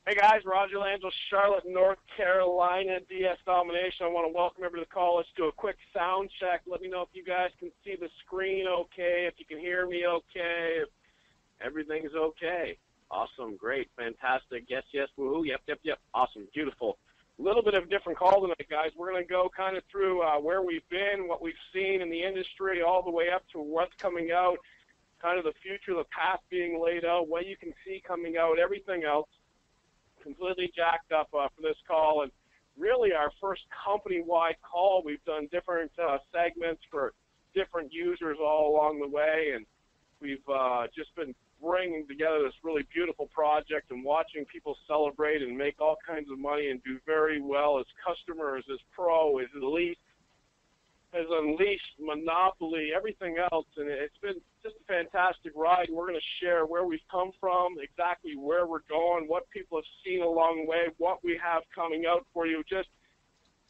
Hey guys, Roger Langell, Charlotte, North Carolina, DS Domination. I want to welcome everybody to the call. Let's do a quick sound check. Let me know if you guys can see the screen okay, if you can hear me okay, if everything's okay. Awesome, great, fantastic. Yes, yes, woohoo, yep. Awesome, beautiful. A little bit of a different call tonight, guys. We're going to go kind of through where we've been, what we've seen in the industry, all the way up to what's coming out, kind of the future, the path being laid out, what you can see coming out, everything else. Completely jacked up for this call, and really our first company-wide call. We've done different segments for different users all along the way, and we've just been bringing together this really beautiful project and watching people celebrate and make all kinds of money and do very well as customers, as pro, as elite, has unleashed monopoly, everything else, and it's been just a fantastic ride. We're going to share where we've come from, exactly where we're going, what people have seen along the way, what we have coming out for you, just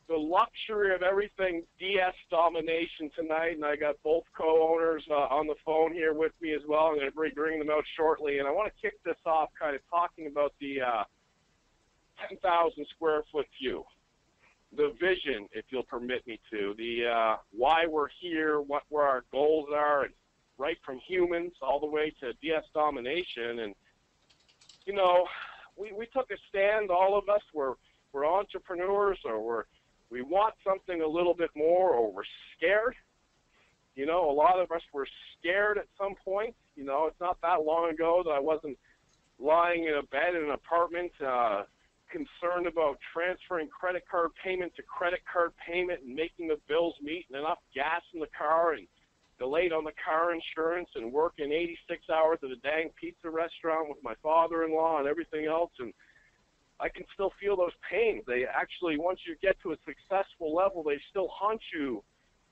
the luxury of everything DS Domination tonight, and I got both co-owners on the phone here with me as well. I'm going to bring them out shortly, and I want to kick this off kind of talking about the 10,000 square foot view. The vision, if you'll permit me to, the why we're here, what where our goals are, and right from humans all the way to DS Domination. And you know, we took a stand. All of us, we're entrepreneurs, or we want something a little bit more, or we're scared. You know, a lot of us were scared at some point. You know, it's not that long ago that I wasn't lying in a bed in an apartment, concerned about transferring credit card payment to credit card payment and making the bills meet and enough gas in the car and delayed on the car insurance and working 86 hours at a dang pizza restaurant with my father-in-law and everything else. And I can still feel those pains. They actually, once you get to a successful level, they still haunt you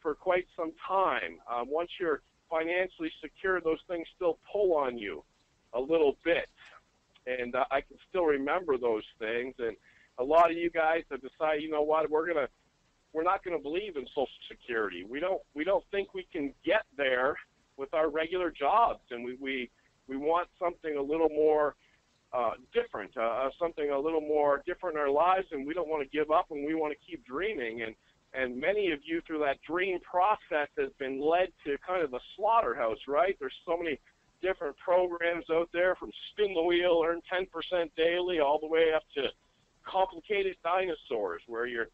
for quite some time. Once you're financially secure, those things still pull on you a little bit. And I can still remember those things. And a lot of you guys have decided, you know what, we're not gonna believe in Social Security. We don't think we can get there with our regular jobs, and we want something a little more different, something a little more different in our lives, and we don't want to give up, and we want to keep dreaming. And many of you through that dream process has been led to kind of the slaughterhouse, right? There's so many different programs out there, from spin the wheel, earn 10% daily, all the way up to complicated dinosaurs where you're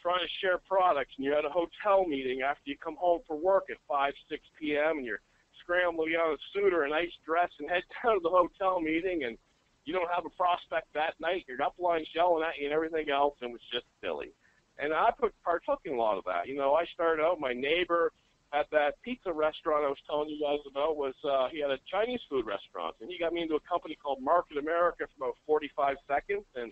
trying to share products and you're at a hotel meeting after you come home from work at 5, 6 p.m. and you're scrambling on a suit or a nice dress and head down to the hotel meeting, and you don't have a prospect that night. Your upline's yelling at you and everything else, and it's just silly. And I partook in a lot of that. You know, I started out, my neighbor at that pizza restaurant I was telling you guys about was, he had a Chinese food restaurant, and he got me into a company called Market America for about 45 seconds, and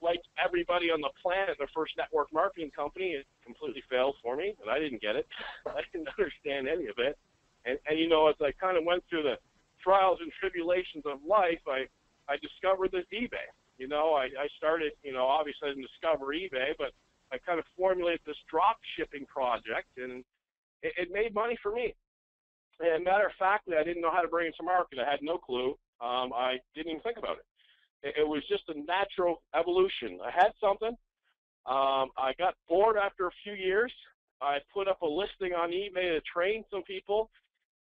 like everybody on the planet, their first network marketing company, it completely failed for me, and I didn't get it. I didn't understand any of it. And you know, as I kind of went through the trials and tribulations of life, I discovered this eBay. You know, I started, you know, obviously I didn't discover eBay, but I kind of formulated this drop shipping project, and it made money for me. And matter of fact, I didn't know how to bring it to market. I had no clue. I didn't even think about it. It was just a natural evolution. I had something. I got bored after a few years. I put up a listing on eBay to train some people,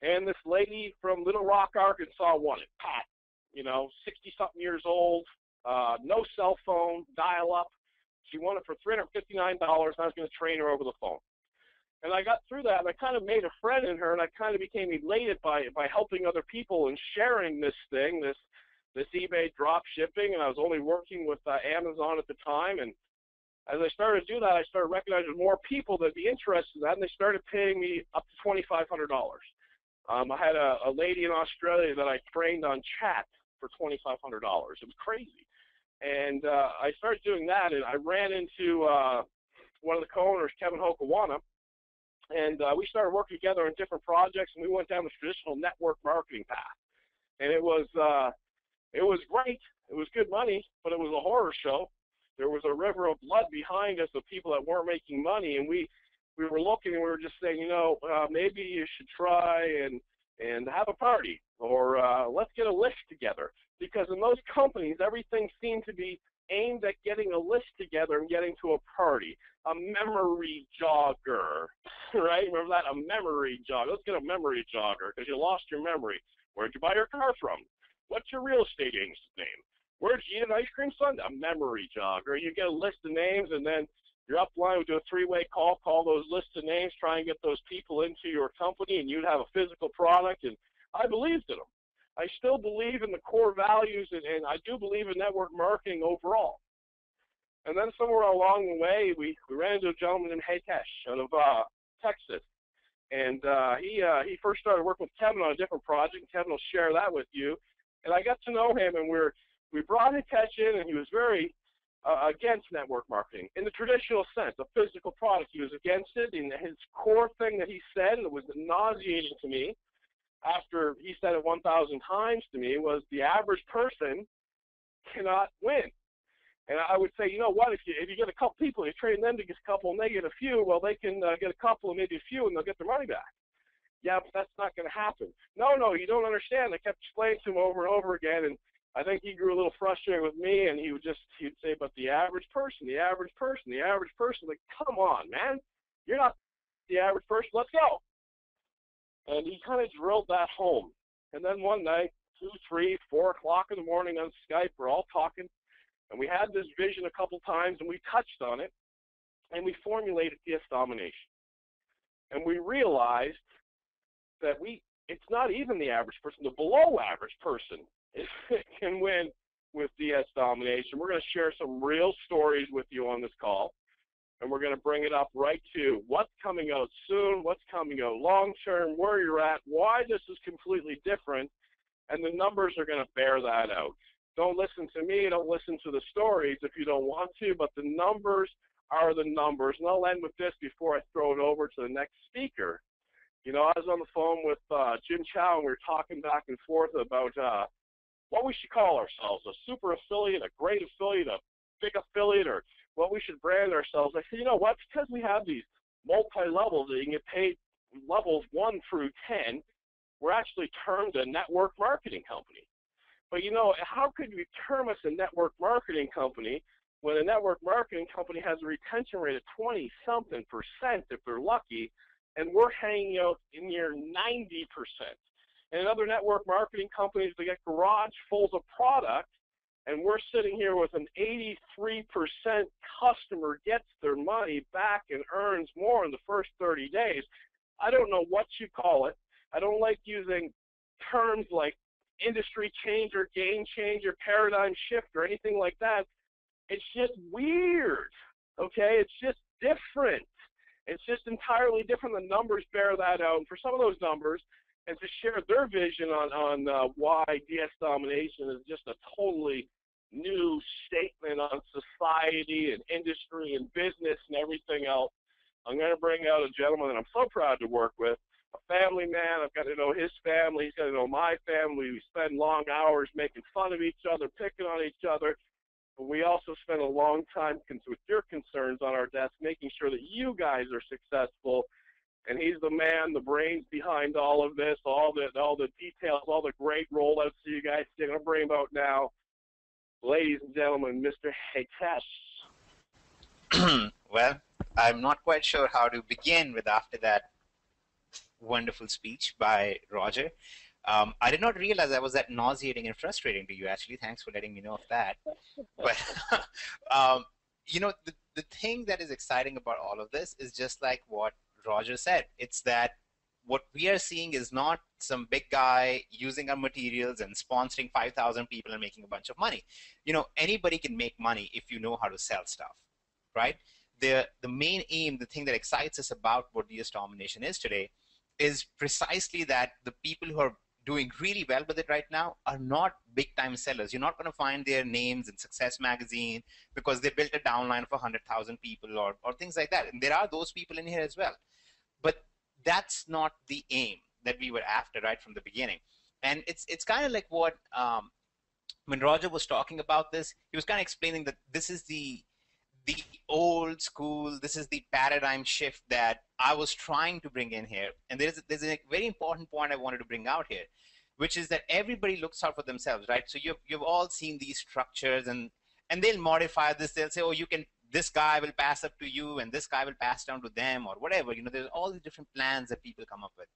and this lady from Little Rock, Arkansas wanted it. Pat, you know, 60-something years old, no cell phone, dial-up. She wanted it for $359, and I was going to train her over the phone. And I got through that, and I kind of made a friend in her, and I kind of became elated by helping other people and sharing this thing, this eBay drop shipping. And I was only working with Amazon at the time. And as I started to do that, I started recognizing more people that would be interested in that, and they started paying me up to $2,500. I had a lady in Australia that I trained on chat for $2,500. It was crazy. And I started doing that, and I ran into one of the co-owners, Kevin Hokawana, and we started working together on different projects, and we went down the traditional network marketing path. And it was great. It was good money, but it was a horror show. There was a river of blood behind us of people that weren't making money, and we were looking, and we were just saying, you know, maybe you should try and have a party. or let's get a list together. Because in those companies, everything seemed to be aimed at getting a list together and getting to a party, a memory jogger, right? Remember that? A memory jogger. Let's get a memory jogger because you lost your memory. Where'd you buy your car from? What's your real estate agent's name? Where'd you eat an ice cream sundae? A memory jogger. You get a list of names, and then you're upline, we do a three-way call those lists of names, try and get those people into your company, and you'd have a physical product, and I believed in them. I still believe in the core values, and I do believe in network marketing overall. And then somewhere along the way, we ran into a gentleman named Hitesh out of Texas. And he first started working with Kevin on a different project, and Kevin will share that with you. And I got to know him, and we brought Hitesh in, and he was very against network marketing in the traditional sense, a physical product. He was against it, and his core thing that he said, and it was nauseating to me after he said it 1,000 times to me, was the average person cannot win. And I would say, you know what, if you get a couple people, you train them to get a couple and they get a few, well, they can get a couple and maybe a few, and they'll get their money back. Yeah, but that's not going to happen. No, you don't understand. I kept explaining to him over and over again, and I think he grew a little frustrated with me, and he'd say, but the average person, like, come on, man. You're not the average person. Let's go. And he kind of drilled that home. And then one night, 2, 3, 4 o'clock in the morning on Skype, we're all talking, and we had this vision a couple times, and we touched on it, and we formulated DS Domination. And we realized that it's not even the average person, the below average person can win with DS Domination. We're going to share some real stories with you on this call, and we're going to bring it up right to what's coming out soon, what's coming out long term, where you're at, why this is completely different, and the numbers are going to bear that out. Don't listen to me, don't listen to the stories if you don't want to, but the numbers are the numbers. And I'll end with this before I throw it over to the next speaker. You know, I was on the phone with Jim Chow, and we were talking back and forth about what we should call ourselves, a super affiliate, a great affiliate, a big affiliate, or what we should brand ourselves. I said, you know what, because we have these multi-levels that you can get paid levels 1 through 10, we're actually termed a network marketing company. But you know, how could you term us a network marketing company when a network marketing company has a retention rate of 20-something% if they're lucky, and we're hanging out in near 90%? And in other network marketing companies, they get garage fulls of product, and we're sitting here with an 83% customer gets their money back and earns more in the first 30 days. I don't know what you call it. I don't like using terms like industry changer, game changer, paradigm shift, or anything like that. It's just weird, okay? It's just different. It's just entirely different. The numbers bear that out. And for some of those numbers, and to share their vision on why DS Domination is just a totally new statement on society and industry and business and everything else, I'm going to bring out a gentleman that I'm so proud to work with, a family man. I've got to know his family. He's got to know my family. We spend long hours making fun of each other, picking on each other. But we also spend a long time with your concerns on our desk, making sure that you guys are successful. And he's the man, the brains behind all of this, all the details, all the great rollouts that you guys see. I'm going to bring him out now. Ladies and gentlemen, Mr. Hitesh. Well, I'm not quite sure how to begin with after that wonderful speech by Roger. I did not realize I was that nauseating and frustrating to you, actually. Thanks for letting me know of that. But, you know, the thing that is exciting about all of this is just like what Roger said. It's that what we are seeing is not some big guy using our materials and sponsoring 5,000 people and making a bunch of money. You know, anybody can make money if you know how to sell stuff, right? The main aim, the thing that excites us about what DS Domination is today is precisely that the people who are doing really well with it right now are not big-time sellers. You're not going to find their names in Success Magazine because they built a downline of 100,000 people or things like that. And there are those people in here as well. But that's not the aim that we were after right from the beginning. And it's kind of like what, when Roger was talking about this, he was kind of explaining that this is the old school, this is the paradigm shift that I was trying to bring in here. And there's a very important point I wanted to bring out here. which is that everybody looks out for themselves, right? So you've all seen these structures, and they'll modify this. They'll say, oh, you can, this guy will pass up to you and this guy will pass down to them or whatever. You know, there's all these different plans that people come up with,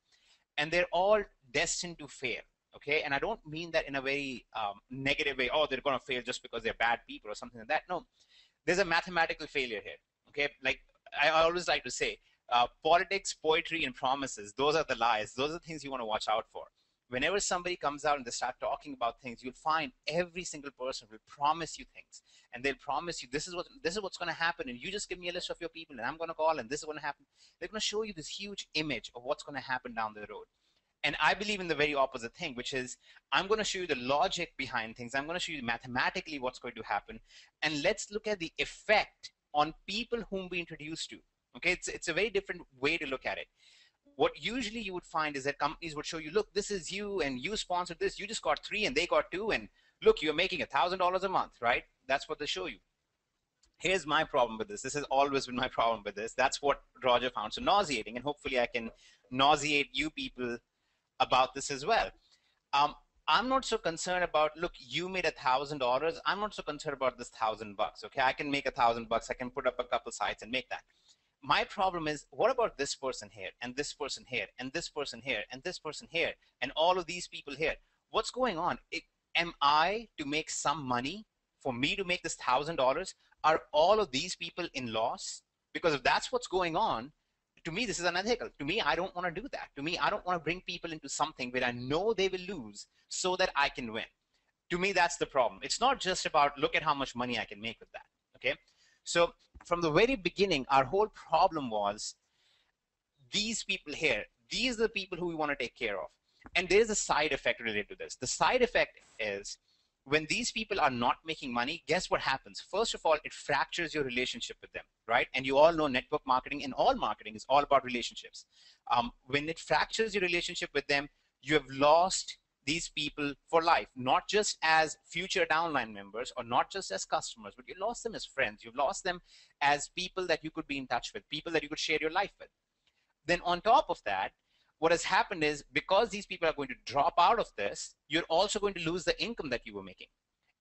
and they're all destined to fail. Okay, and I don't mean that in a very negative way. Oh, they're going to fail just because they're bad people or something like that. No, there's a mathematical failure here. Okay, like I always like to say, politics, poetry, and promises, those are the lies. Those are the things you want to watch out for. Whenever somebody comes out and they start talking about things, you'll find every single person will promise you things, and they'll promise you this is what's going to happen, and you just give me a list of your people, and I'm going to call, and this is going to happen. They're going to show you this huge image of what's going to happen down the road. And I believe in the very opposite thing, which is I'm going to show you the logic behind things. I'm going to show you mathematically what's going to happen, and let's look at the effect on people whom we introduce to. Okay, it's a very different way to look at it. What usually you would find is that companies would show you, look, this is you, and you sponsored this, you just got 3 and they got 2, and look, you're making $1,000 a month, right? That's what they show you. Here's my problem with this. This has always been my problem with this. That's what Roger found so nauseating, and hopefully I can nauseate you people about this as well. I'm not so concerned about, look, you made $1,000. I'm not so concerned about this $1,000. Okay, I can make $1,000. I can put up a couple sites and make that. My problem is, what about this person here, and this person here, and this person here, and this person here, and all of these people here? What's going on? Am I to make some money for me to make this $1,000? Are all of these people in loss? Because if that's what's going on, to me, this is unethical. To me, I don't want to do that. To me, I don't want to bring people into something where I know they will lose so that I can win. To me, that's the problem. It's not just about, look at how much money I can make with that. Okay. So from the very beginning, our whole problem was these people here. These are the people who we want to take care of. And there is a side effect related to this. The side effect is when these people are not making money, guess what happens? First of all, it fractures your relationship with them, right? And you all know network marketing and all marketing is all about relationships. When it fractures your relationship with them, you have lost these people for life, not just as future downline members or not just as customers, but you lost them as friends. You've lost them as people that you could be in touch with, people that you could share your life with. Then on top of that, what has happened is because these people are going to drop out of this, you're also going to lose the income that you were making.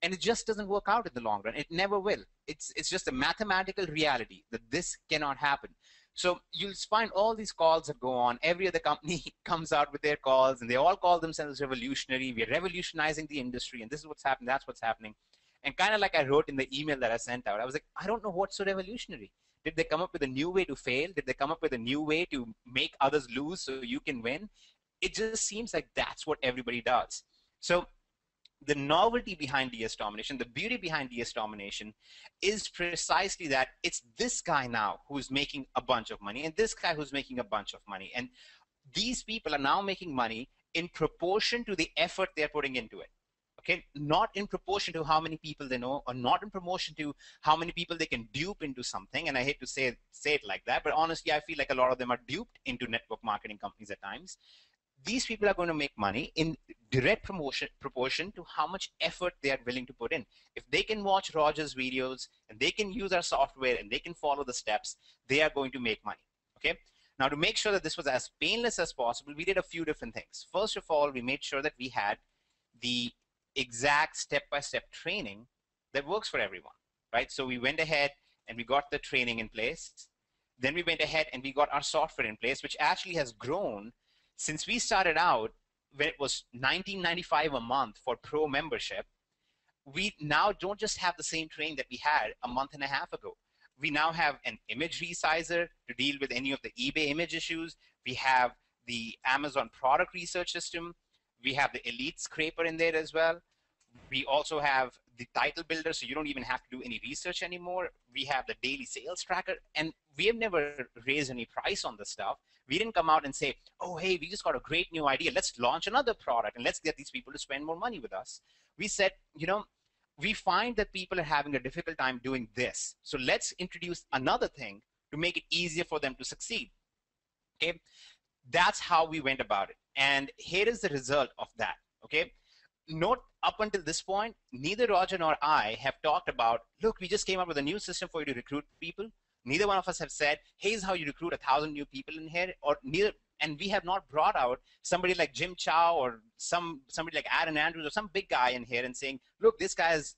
And it just doesn't work out in the long run. It never will. It's just a mathematical reality that this cannot happen. So you'll find all these calls that go on. Every other company comes out with their calls, and they all call themselves revolutionary. We're revolutionizing the industry, and this is what's happening, that's what's happening. And kind of like I wrote in the email that I sent out, I was like, I don't know what's so revolutionary. Did they come up with a new way to fail? Did they come up with a new way to make others lose so you can win? It just seems like that's what everybody does. So the novelty behind DS Domination, the beauty behind DS Domination is precisely that it's this guy now who's making a bunch of money and this guy who's making a bunch of money. And these people are now making money in proportion to the effort they're putting into it. Okay, not in proportion to how many people they know, or not in proportion to how many people they can dupe into something. And I hate to say it like that, but honestly, I feel like a lot of them are duped into network marketing companies at times. These people are going to make money in direct proportion to how much effort they are willing to put in. If they can watch Roger's videos and they can use our software and they can follow the steps, they are going to make money. Okay. Now, to make sure that this was as painless as possible, we did a few different things. First of all, we made sure that we had the exact step-by-step training that works for everyone, right? So we went ahead and we got the training in place. Then we went ahead and we got our software in place, which actually has grown since we started out when it was $19.95 a month for pro membership. We now don't just have the same training that we had a month and a half ago. We now have an image resizer to deal with any of the eBay image issues. We have the Amazon product research system. We have the Elite Scraper in there as well. We also have the title builder, so you don't even have to do any research anymore. We have the daily sales tracker, and we have never raised any price on this stuff. We didn't come out and say, oh, hey, we just got a great new idea. Let's launch another product and let's get these people to spend more money with us. We said, you know, we find that people are having a difficult time doing this. So let's introduce another thing to make it easier for them to succeed. Okay, that's how we went about it. And here is the result of that. Okay, note up until this point, neither Roger nor I have talked about, look, we just came up with a new system for you to recruit people. Neither one of us have said, here's how you recruit 1,000 new people in here, or neither, And we have not brought out somebody like Jim Chow or somebody like Aaron Andrews or some big guy in here and saying, look, this guy has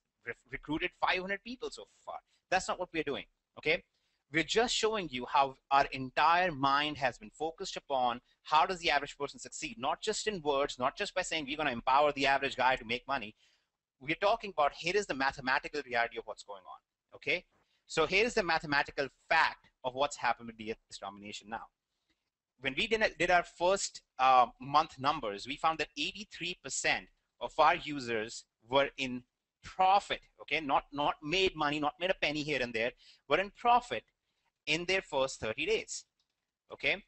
recruited 500 people so far. That's not what we're doing, okay? We're just showing you how our entire mind has been focused upon how does the average person succeed, not just in words, not just by saying we're going to empower the average guy to make money. We're talking about here is the mathematical reality of what's going on, okay? So here's the mathematical fact of what's happened with DS Domination now. When we did our first month numbers, we found that 83% of our users were in profit, okay? Not made money, not made a penny here and there, but in profit in their first 30 days, okay?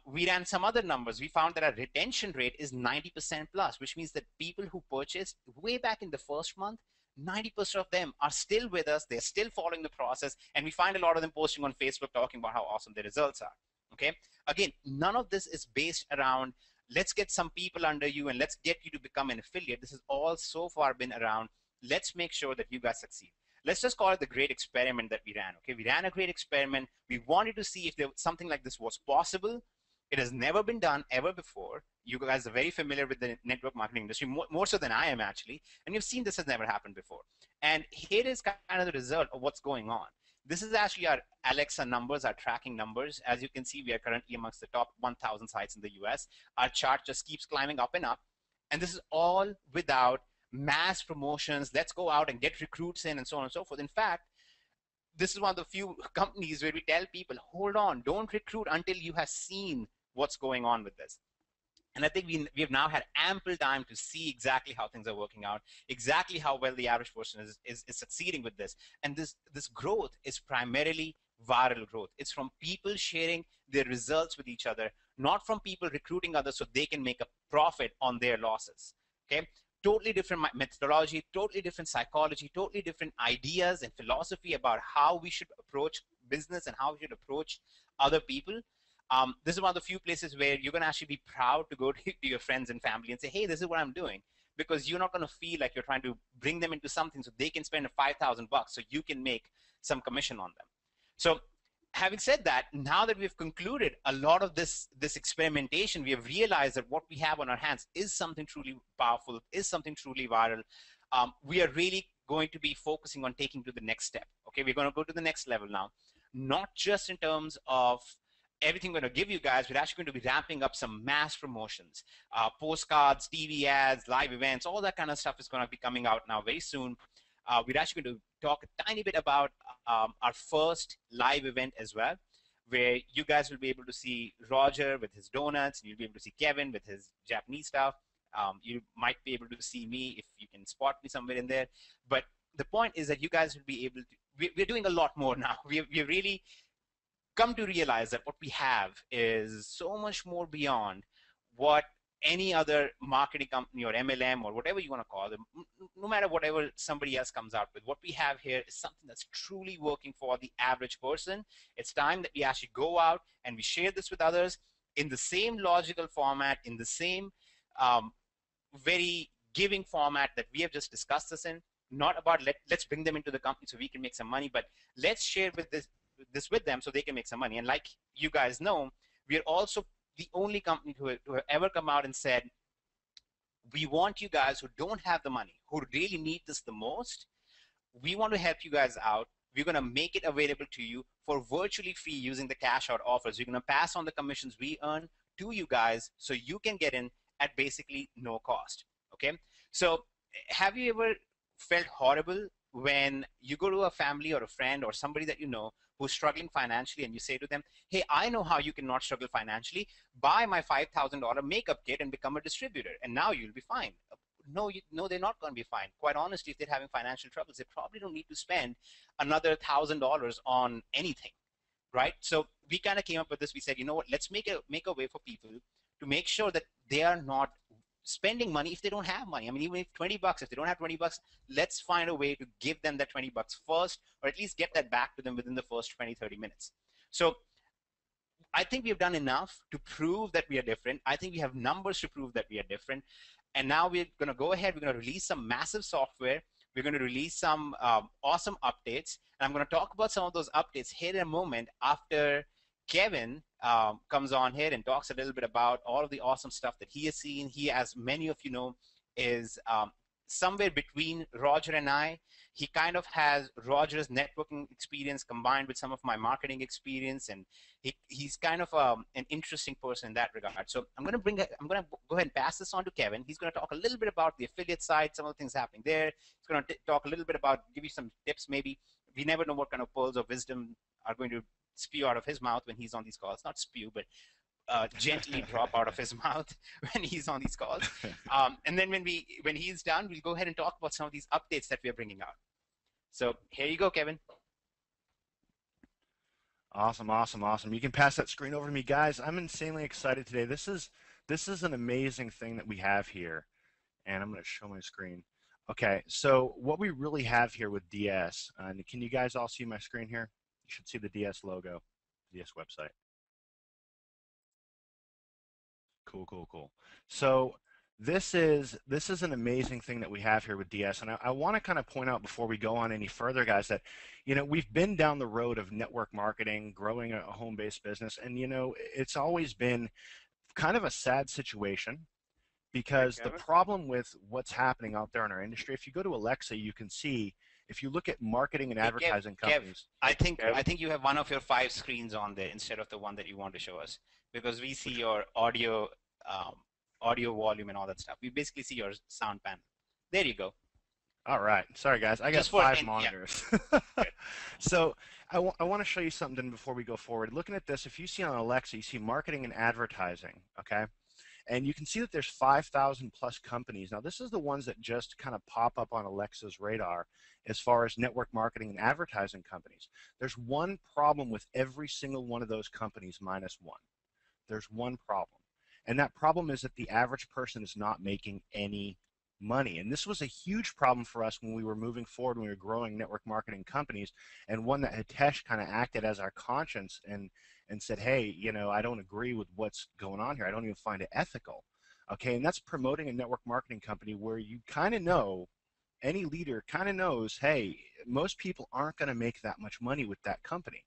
We ran some other numbers. We found that our retention rate is 90% plus, which means that people who purchased way back in the first month, 90% of them are still with us. They're still following the process. And we find a lot of them posting on Facebook talking about how awesome their results are. Okay. Again, none of this is based around let's get some people under you and let's get you to become an affiliate. This has all so far been around let's make sure that you guys succeed. Let's just call it the great experiment that we ran. Okay, we ran a great experiment. We wanted to see if there, something like this was possible. It has never been done ever before. You guys are very familiar with the network marketing industry, more so than I am actually, and you've seen this has never happened before. And here is kind of the result of what's going on. This is actually our Alexa numbers, our tracking numbers. As you can see, we are currently amongst the top 1,000 sites in the US. Our chart just keeps climbing up and up. And this is all without mass promotions. Let's go out and get recruits in and so on and so forth. In fact, this is one of the few companies where we tell people, hold on, don't recruit until you have seen what's going on with this. And I think we have now had ample time to see exactly how things are working out, exactly how well the average person is succeeding with this. And this growth is primarily viral growth. It's from people sharing their results with each other, not from people recruiting others so they can make a profit on their losses. Okay? Totally different methodology, totally different psychology, totally different ideas and philosophy about how we should approach business and how we should approach other people. This is one of the few places where you're going to actually be proud to go to your friends and family and say, hey, this is what I'm doing, because you're not going to feel like you're trying to bring them into something so they can spend $5,000 so you can make some commission on them. So having said that, now that we've concluded a lot of this experimentation, we have realized that what we have on our hands is something truly powerful, is something truly viral. We are really going to be focusing on taking to the next step. Okay, we're going to go to the next level now, not just in terms of everything we're going to give you guys. We're actually going to be ramping up some mass promotions, postcards, TV ads, live events, all that kind of stuff is going to be coming out now very soon. We're actually going to talk a tiny bit about our first live event as well, where you guys will be able to see Roger with his donuts, and you'll be able to see Kevin with his Japanese stuff. You might be able to see me if you can spot me somewhere in there. But the point is that you guys will be able to, we're doing a lot more now. We've really come to realize that what we have is so much more beyond what any other marketing company or MLM or whatever you want to call them, no matter whatever somebody else comes out with. What we have here is something that's truly working for the average person. It's time that we actually go out and we share this with others in the same logical format, in the same very giving format that we have just discussed this in. Not about let's bring them into the company so we can make some money, but let's share with this with them so they can make some money. And like you guys know, we are also the only company who have ever come out and said, we want you guys who don't have the money, who really need this the most, we want to help you guys out. We're going to make it available to you for virtually free using the cash out offers. We're going to pass on the commissions we earn to you guys so you can get in at basically no cost. Okay, so have you ever felt horrible when you go to a family or a friend or somebody that you know who's struggling financially and you say to them, hey, I know how you cannot struggle financially. Buy my $5,000 makeup kit and become a distributor, and now you'll be fine. No, they're not going to be fine. Quite honestly, if they're having financial troubles, they probably don't need to spend another $1,000 on anything, right? So we kind of came up with this. We said, you know what, let's make a way for people to make sure that they are not spending money if they don't have money. I mean, even if 20 bucks, if they don't have 20 bucks, let's find a way to give them that 20 bucks first, or at least get that back to them within the first 20, 30 minutes. So I think we've done enough to prove that we are different. I think we have numbers to prove that we are different. And now we're going to go ahead. We're going to release some massive software. We're going to release some awesome updates. And I'm going to talk about some of those updates here in a moment after Kevin comes on here and talks a little bit about all of the awesome stuff that he has seen. He, as many of you know, is somewhere between Roger and I. He kind of has Roger's networking experience combined with some of my marketing experience, and he's kind of an interesting person in that regard. So I'm going to go ahead and pass this on to Kevin. He's going to talk a little bit about the affiliate side, some of the things happening there. He's going to talk a little bit about, give you some tips maybe. We never know what kind of pearls of wisdom are going to spew out of his mouth when he's on these calls. Not spew, but gently drop out of his mouth when he's on these calls. And then when he's done, we'll go ahead and talk about some of these updates that we're bringing out. So here you go, Kevin. Awesome, awesome, awesome. You can pass that screen over to me, guys. I'm insanely excited today. This is an amazing thing that we have here, and I'm going to show my screen. Okay, so what we really have here with DS, and can you guys all see my screen here? You should see the DS logo, DS website. Cool, cool, cool. So this is an amazing thing that we have here with DS, and I want to kind of point out before we go on any further, guys, that we've been down the road of network marketing, growing a home-based business, and it's always been kind of a sad situation because the problem with what's happening out there in our industry, if you go to Alexa, you can see. If you look at marketing and advertising companies, I think you have one of your 5 screens on there instead of the one that you want to show us, because we see your audio volume and all that stuff. We basically see your sound panel. There you go. All right. Sorry, guys. I got 5 monitors. Yeah. So I want to show you something before we go forward. Looking at this, if you see on Alexa, you see marketing and advertising, okay? And you can see that there's 5,000 plus companies. Now, this is the ones that just kind of pop up on Alexa's radar as far as network marketing and advertising companies. There's one problem with every single one of those companies minus one. There's one problem. And that problem is that the average person is not making any money. And this was a huge problem for us when we were moving forward, when we were growing network marketing companies, and one that Hitesh kind of acted as our conscience and said, hey, I don't agree with what's going on here. I don't even find it ethical. Okay, and that's promoting a network marketing company where you kind of know, any leader kind of knows, hey, most people aren't going to make that much money with that company.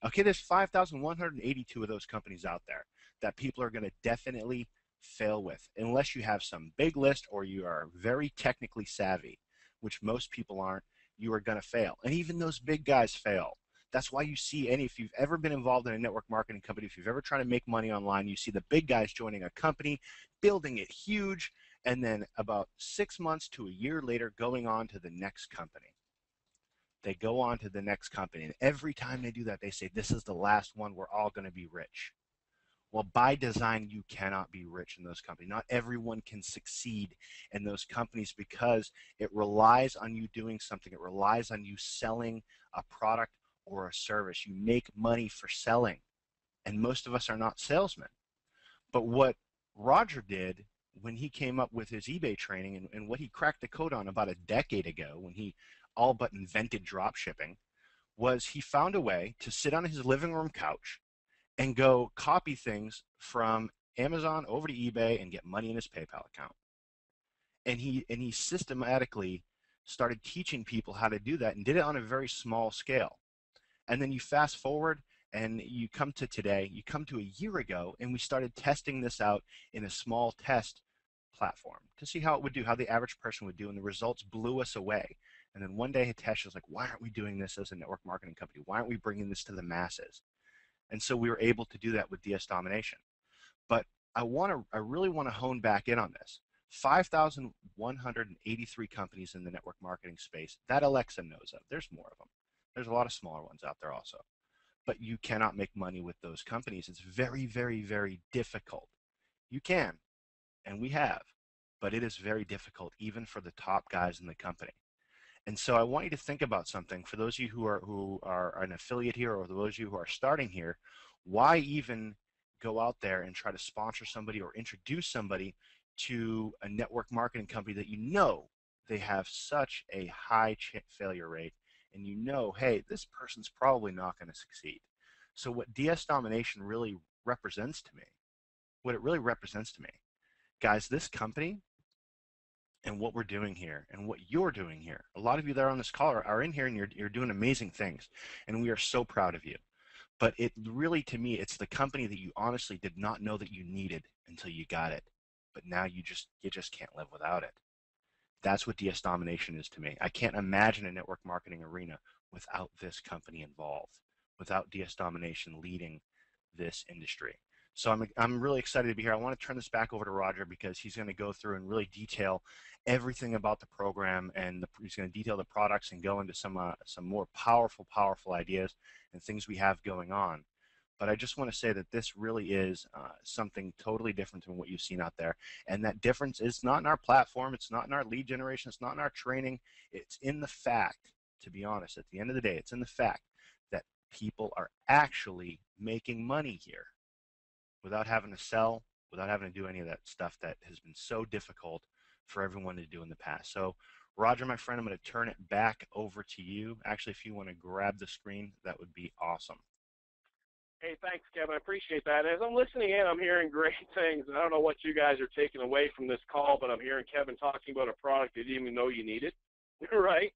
Okay, there's 5,182 of those companies out there that people are going to definitely fail with, unless you have some big list or you are very technically savvy, which most people aren't. You are going to fail. And even those big guys fail. That's why you see if you've ever been involved in a network marketing company, if you've ever tried to make money online, you see the big guys joining a company, building it huge, and then about 6 months to a year later going on to the next company. They go on to the next company, and every time they do that, they say, this is the last one, we're all going to be rich. Well, by design, you cannot be rich in those companies. Not everyone can succeed in those companies because it relies on you doing something. It relies on you selling a product or a service. You make money for selling, and most of us are not salesmen. But what Roger did when he came up with his eBay training and what he cracked the code on about a decade ago when he all but invented drop shipping was he found a way to sit on his living room couch and go copy things from Amazon over to eBay and get money in his PayPal account. And he systematically started teaching people how to do that and did it on a very small scale. And then you fast forward and you come to today, you come to a year ago, and we started testing this out in a small test platform to see how it would do, how the average person would do, and the results blew us away. And then one day Hitesh was like, why aren't we doing this as a network marketing company? Why aren't we bringing this to the masses? And so we were able to do that with DS Domination. But I really want to hone back in on this. 5,183 companies in the network marketing space that Alexa knows of. There's more of them. There's a lot of smaller ones out there also. But you cannot make money with those companies. It's very, very, very difficult. You can, and we have, but it is very difficult even for the top guys in the company. And so I want you to think about something. For those of you who are an affiliate here, or those of you who are starting here, why even go out there and try to sponsor somebody or introduce somebody to a network marketing company that you know they have such a high failure rate, and you know, hey, this person's probably not going to succeed. So what DS Domination really represents to me, guys, this company and what we're doing here and what you're doing here. A lot of you that are on this call are in here, and you're doing amazing things, and we are so proud of you. But it really, to me, it's the company that you honestly did not know that you needed until you got it. But now you just can't live without it. That's what DS Domination is to me. I can't imagine a network marketing arena without this company involved, without DS Domination leading this industry. So I'm really excited to be here. I want to turn this back over to Roger because he's going to go through and really detail everything about the program, and he's going to detail the products and go into some more powerful ideas and things we have going on. But I just want to say that this really is something totally different than what you've seen out there. And that difference is not in our platform. It's not in our lead generation. It's not in our training. It's in the fact, to be honest, at the end of the day, it's in the fact that people are actually making money here without having to sell, without having to do any of that stuff that has been so difficult for everyone to do in the past. So, Roger, my friend, I'm going to turn it back over to you. Actually, if you want to grab the screen, that would be awesome. Hey, thanks, Kevin. I appreciate that. As I'm listening in, I'm hearing great things. And I don't know what you guys are taking away from this call, but I'm hearing Kevin talking about a product you didn't even know you needed, right?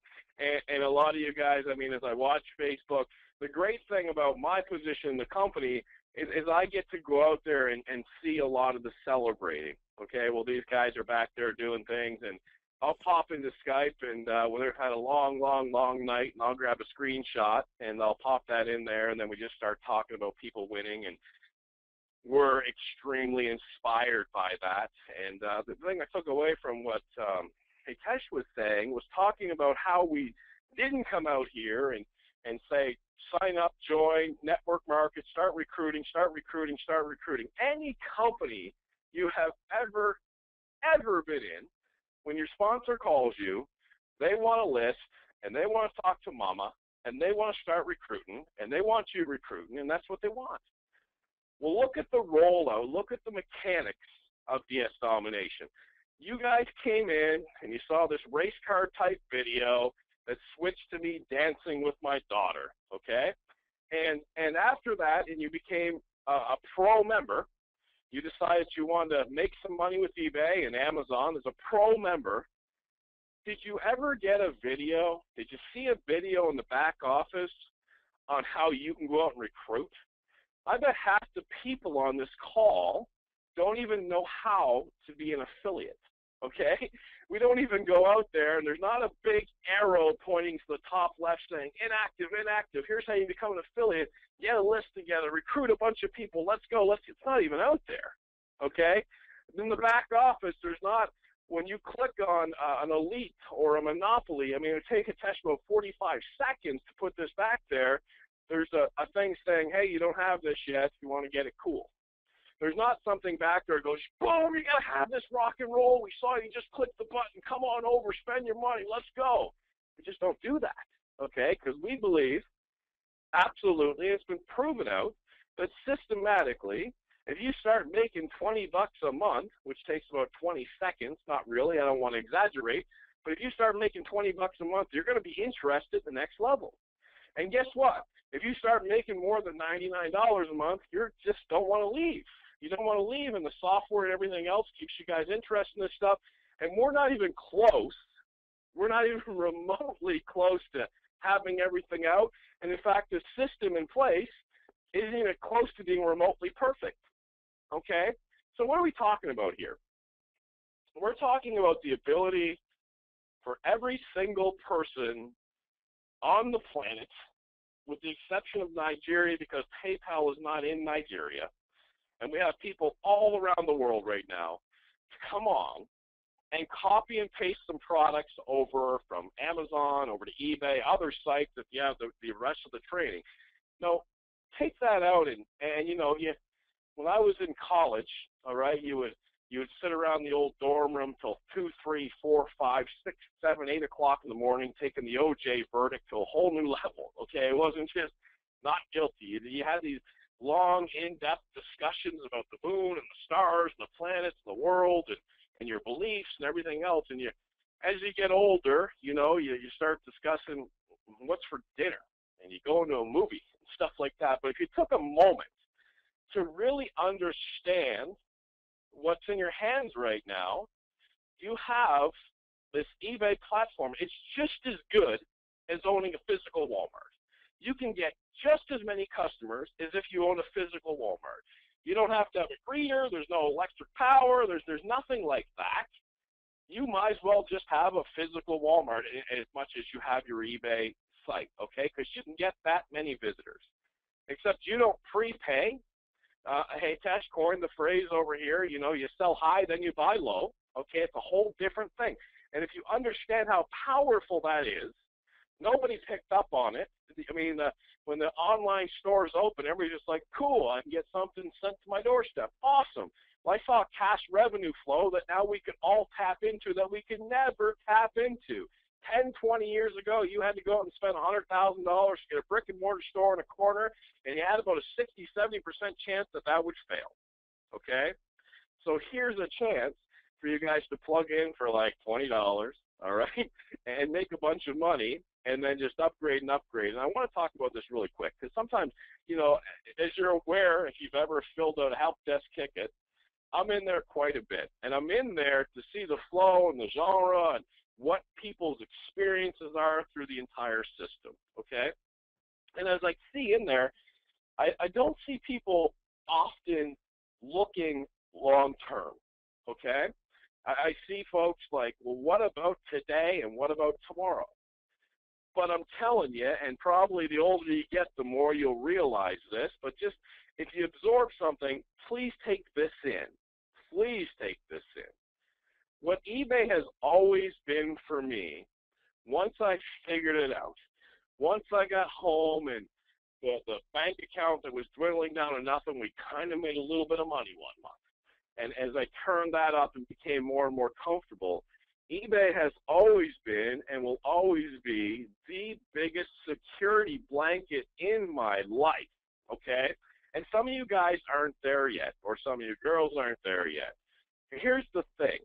And a lot of you guys, I mean, as I watch Facebook, the great thing about my position in the company is I get to go out there and see a lot of the celebrating. Okay, well, these guys are back there doing things, and I'll pop into Skype, and when they've had a long night, and I'll grab a screenshot, and I'll pop that in there, and then we just start talking about people winning, and we're extremely inspired by that. And the thing I took away from what Hitesh was saying was talking about how we didn't come out here and say, sign up, join, network market, start recruiting. Any company you have ever been in, when your sponsor calls you, they want a list, and they want to talk to mama, and they want to start recruiting, and they want you recruiting, and that's what they want. Well, look at the rollout. Look at the mechanics of DS Domination. You guys came in, and you saw this race car type video that switched to me dancing with my daughter, okay? And after that, and you became a pro member, you decided you wanted to make some money with eBay and Amazon as a pro member. Did you ever get a video? Did you see a video in the back office on how you can go out and recruit? I bet half the people on this call don't even know how to be an affiliate, okay? We don't even go out there, and there's not a big arrow pointing to the top left saying, inactive. Here's how you become an affiliate. Get a list together. Recruit a bunch of people. Let's go. It's not even out there, okay? In the back office, there's not, when you click on an elite or a monopoly, I mean, it would take Hitesh about 45 seconds to put this back there. There's a thing saying, hey, you don't have this yet. If you want to get it, cool. There's not something back there that goes, boom, you got to have this rock and roll. We saw you just click the button. Come on over, spend your money. Let's go. We just don't do that, okay? Because we believe, absolutely, it's been proven out, that systematically, if you start making 20 bucks a month, which takes about 20 seconds, not really, I don't want to exaggerate, but if you start making 20 bucks a month, you're going to be interested at the next level. And guess what? If you start making more than $99 a month, you just don't want to leave. You don't want to leave, and the software and everything else keeps you guys interested in this stuff. And we're not even close. We're not even remotely close to having everything out. And in fact, the system in place isn't even close to being remotely perfect. Okay? So what are we talking about here? We're talking about the ability for every single person on the planet, with the exception of Nigeria, because PayPal is not in Nigeria, and we have people all around the world right now, to come on and copy and paste some products over from Amazon, over to eBay, other sites that you have the rest of the training. Now, take that out, and you know, when I was in college, all right, you would sit around the old dorm room till 2, 3, 4, 5, 6, 7, 8 o'clock in the morning, taking the OJ verdict to a whole new level, okay? It wasn't just not guilty. You had these long, in-depth discussions about the moon and the stars and the planets and the world and your beliefs and everything else. And as you get older, you know, you start discussing what's for dinner, and you go into a movie and stuff like that. But if you took a moment to really understand what's in your hands right now, you have this eBay platform. It's just as good as owning a physical Walmart. You can get just as many customers as if you own a physical Walmart. You don't have to have a greeter. There's no electric power. There's nothing like that. You might as well just have a physical Walmart as much as you have your eBay site, okay? Because you can get that many visitors. Except you don't prepay. Hey, Tesh coined the phrase over here, you know, you sell high, then you buy low. Okay, it's a whole different thing. And if you understand how powerful that is, nobody picked up on it. I mean, when the online stores open, everybody's just like, cool, I can get something sent to my doorstep. Awesome. Well, I saw cash revenue flow that now we could all tap into that we could never tap into. 10, 20 years ago, you had to go out and spend $100,000 to get a brick and mortar store in a corner, and you had about a 60, 70% chance that that would fail. Okay? So here's a chance for you guys to plug in for like $20, all right, and make a bunch of money, and then just upgrade and upgrade. And I want to talk about this really quick, because sometimes, you know, as you're aware, if you've ever filled out a help desk ticket, I'm in there quite a bit. And I'm in there to see the flow and the genre and what people's experiences are through the entire system, okay? And as I see in there, I don't see people often looking long-term, okay? I see folks like, well, what about today and what about tomorrow? But I'm telling you, and probably the older you get, the more you'll realize this, but just if you absorb something, please take this in. Please take this in. What eBay has always been for me, once I figured it out, once I got home and the bank account that was dwindling down to nothing, we kind of made a little bit of money one month. And as I turned that up and became more and more comfortable, eBay has always been and will always be the biggest security blanket in my life, okay? And some of you guys aren't there yet, or some of you girls aren't there yet. Here's the thing.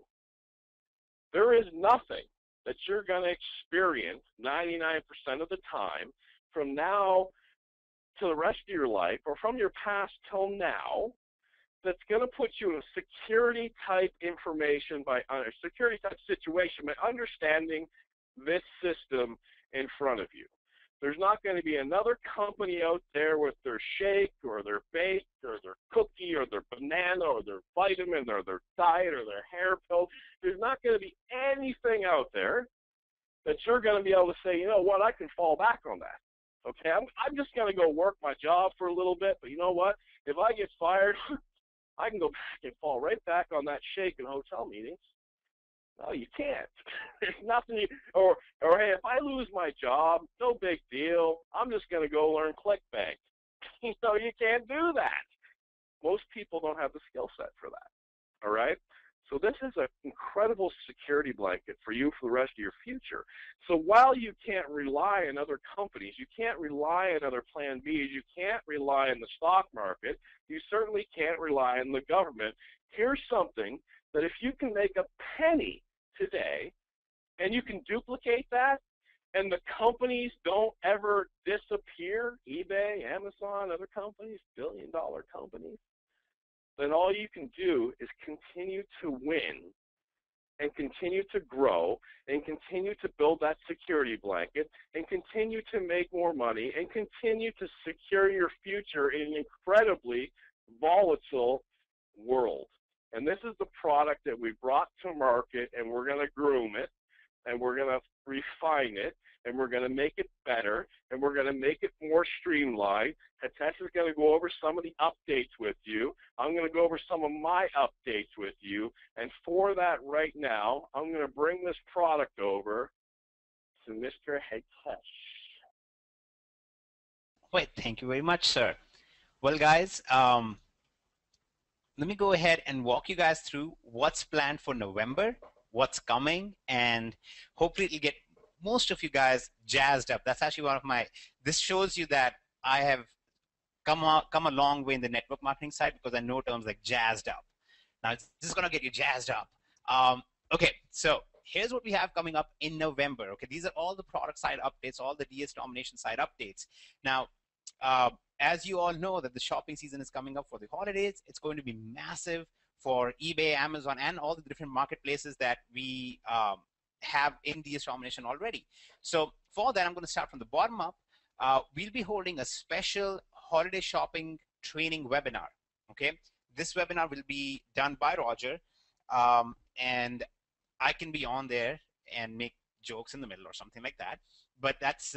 There is nothing that you're going to experience 99% of the time from now to the rest of your life, or from your past till now, that's going to put you in a security type information by a security type situation by understanding this system in front of you. There's not going to be another company out there with their shake or their bake or their cookie or their banana or their vitamin or their diet or their hair pill. There's not going to be anything out there that you're going to be able to say, you know what, I can fall back on that. Okay, I'm just going to go work my job for a little bit, but you know what? If I get fired, I can go back and fall right back on that shake in hotel meetings. No, you can't. There's nothing. Or hey, if I lose my job, no big deal. I'm just going to go learn ClickBank. You know, you can't do that. Most people don't have the skill set for that. All right? So this is an incredible security blanket for you for the rest of your future. So while you can't rely on other companies, you can't rely on other plan Bs, you can't rely on the stock market, you certainly can't rely on the government. Here's something that if you can make a penny today and you can duplicate that and the companies don't ever disappear, eBay, Amazon, other companies, billion-dollar companies, then all you can do is continue to win and continue to grow and continue to build that security blanket and continue to make more money and continue to secure your future in an incredibly volatile world. And this is the product that we brought to market, and we're going to groom it, and we're going to refine it, and we're going to make it better, and we're going to make it more streamlined. Hitesh is going to go over some of the updates with you. I'm going to go over some of my updates with you. And for that right now, I'm going to bring this product over to Mr. Hitesh. Wait, thank you very much, sir. Well, guys, let me go ahead and walk you guys through what's planned for November, what's coming, and hopefully it'll get most of you guys jazzed up. That's actually one of my, this shows you that I have come a long way in the network marketing side because I know terms like jazzed up. Now, this is going to get you jazzed up. Okay, so here's what we have coming up in November. Okay, these are all the product side updates, all the DS Domination side updates. Now, as you all know that the shopping season is coming up for the holidays, it's going to be massive for eBay, Amazon, and all the different marketplaces that we have in DS Domination already. So for that, I'm going to start from the bottom up. we'll be holding a special holiday shopping training webinar. Okay, this webinar will be done by Roger, and I can be on there and make jokes in the middle or something like that. But that's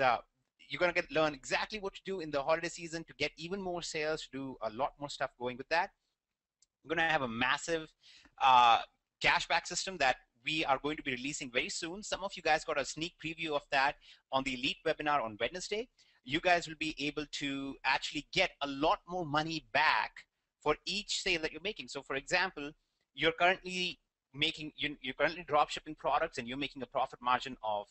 you're gonna learn exactly what to do in the holiday season to get even more sales, to do a lot more stuff going with that. We're gonna have a massive cashback system that we are going to be releasing very soon. Some of you guys got a sneak preview of that on the Elite webinar on Wednesday. You guys will be able to actually get a lot more money back for each sale that you're making. So for example, you're currently drop shipping products and you're making a profit margin of